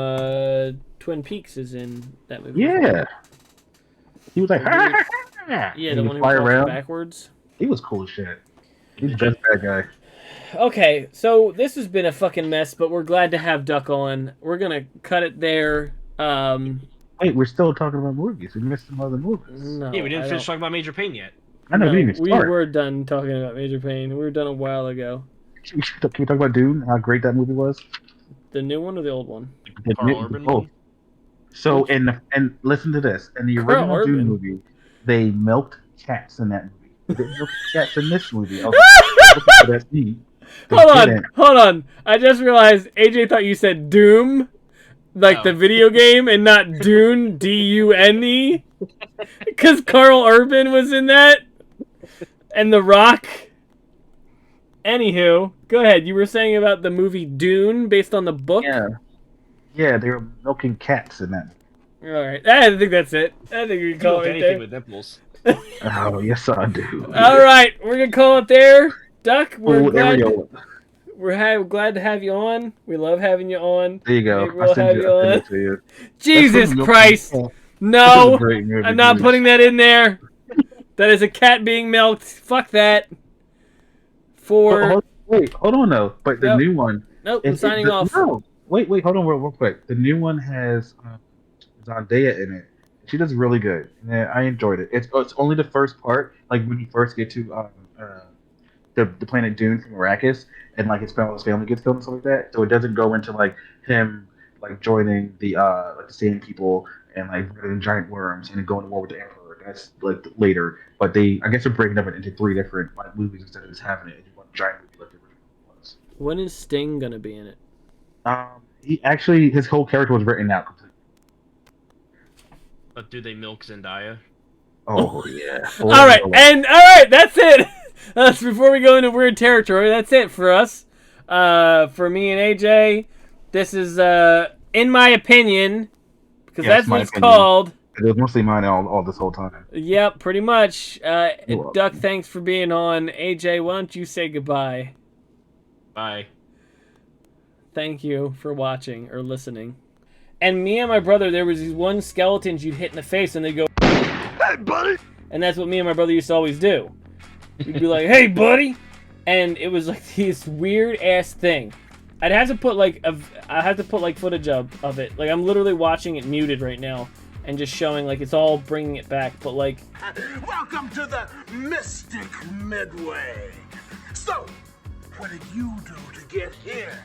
S2: Twin Peaks is in that movie.
S1: Yeah. He was like,
S2: Weird.
S1: Yeah,
S2: Yeah,
S1: and
S2: the
S1: he
S2: one
S1: would
S2: who
S1: fly
S2: walks
S1: around.
S2: backwards.
S1: He was cool as shit. He's the best bad guy.
S2: Okay, so this has been a fucking mess, but we're glad to have Duck on. We're gonna cut it there.
S1: Wait, we're still talking about movies. We missed some other movies.
S2: No,
S3: Yeah, we didn't
S2: I
S3: finish
S2: don't-
S3: talking about Major Pain yet.
S1: I know,
S2: no,
S1: we didn't even
S2: we
S1: start.
S2: were done talking about Major Pain. We were done a while ago.
S1: Can we talk about Dune? How great that movie was?
S2: The new one or the old one?
S1: The
S3: Carl
S1: new-
S3: Urban
S1: both.
S3: one?
S1: So,
S2: Which-
S1: and listen to this. In the
S2: Carl
S1: original Dune
S2: Urban?
S1: movie, they milked cats in that movie. They didn't milk cats in this movie. I was looking for that scene. They didn't.
S2: Hold on. I just realized AJ thought you said Doom, like
S3: Oh.
S2: the video game, and not Dune, D-U-N-E. Because Carl Urban was in that, and The Rock. Anywho, go ahead. You were saying about the movie Dune based on the book.
S1: Yeah, they were milking cats in that.
S2: All right. I think that's it. I think we can call
S3: Milk
S2: it right
S3: anything
S2: there.
S3: with nipples.
S1: Oh, yes, I do.
S2: All right, we're gonna call it there. Duck, we're
S1: Oh, there we
S2: glad.
S1: go.
S2: We're glad to have you on. We love having you on.
S1: There you go.
S2: Maybe we'll have you
S1: I'll send
S2: on.
S1: it to you.
S2: Jesus
S1: That's
S2: Christ!
S1: That's a
S2: No,
S1: great movie,
S2: I'm not
S1: dude.
S2: putting that in there. That is a cat being milked. Fuck that.
S1: Wait, hold on though. But the
S2: Nope.
S1: new one.
S2: Nope, I'm signing off.
S1: No, wait, hold on real quick. The new one has Zendaya in it. She does really good. Yeah, I enjoyed it. It's only the first part, like when you first get to the planet Dune from Arrakis, and like his family gets killed and stuff like that. So it doesn't go into like him like joining the like the sand people and like running giant worms and then going to war with the Emperor. That's like later. But I guess they're breaking up into 3 different like movies instead of just having it in one giant movie like the original was.
S2: When is Sting gonna be in it?
S1: His whole character was written out completely.
S3: But do they milk Zendaya?
S1: Oh yeah.
S2: All right, that's it. That's before we go into weird territory. That's it for us. For me and AJ, this is in my opinion, because
S1: Yes,
S2: that's
S1: my
S2: what it's
S1: opinion.
S2: called.
S1: It was mostly mine all this whole time.
S2: Yep, pretty much.
S1: welcome.
S2: Duck, thanks for being on. AJ, why don't you say goodbye?
S3: Bye.
S2: Thank you for watching or listening. And me and my brother, there was these one skeletons you'd hit in the face and they'd go, "Hey, buddy!" And that's what me and my brother used to always do. We'd be like, "Hey, buddy!" And it was like this weird ass thing. I'd have to put like footage of it. Like I'm literally watching it muted right now and just showing like it's all bringing it back. But like,
S6: Welcome to the Mystic Midway. So, what did you do to get here?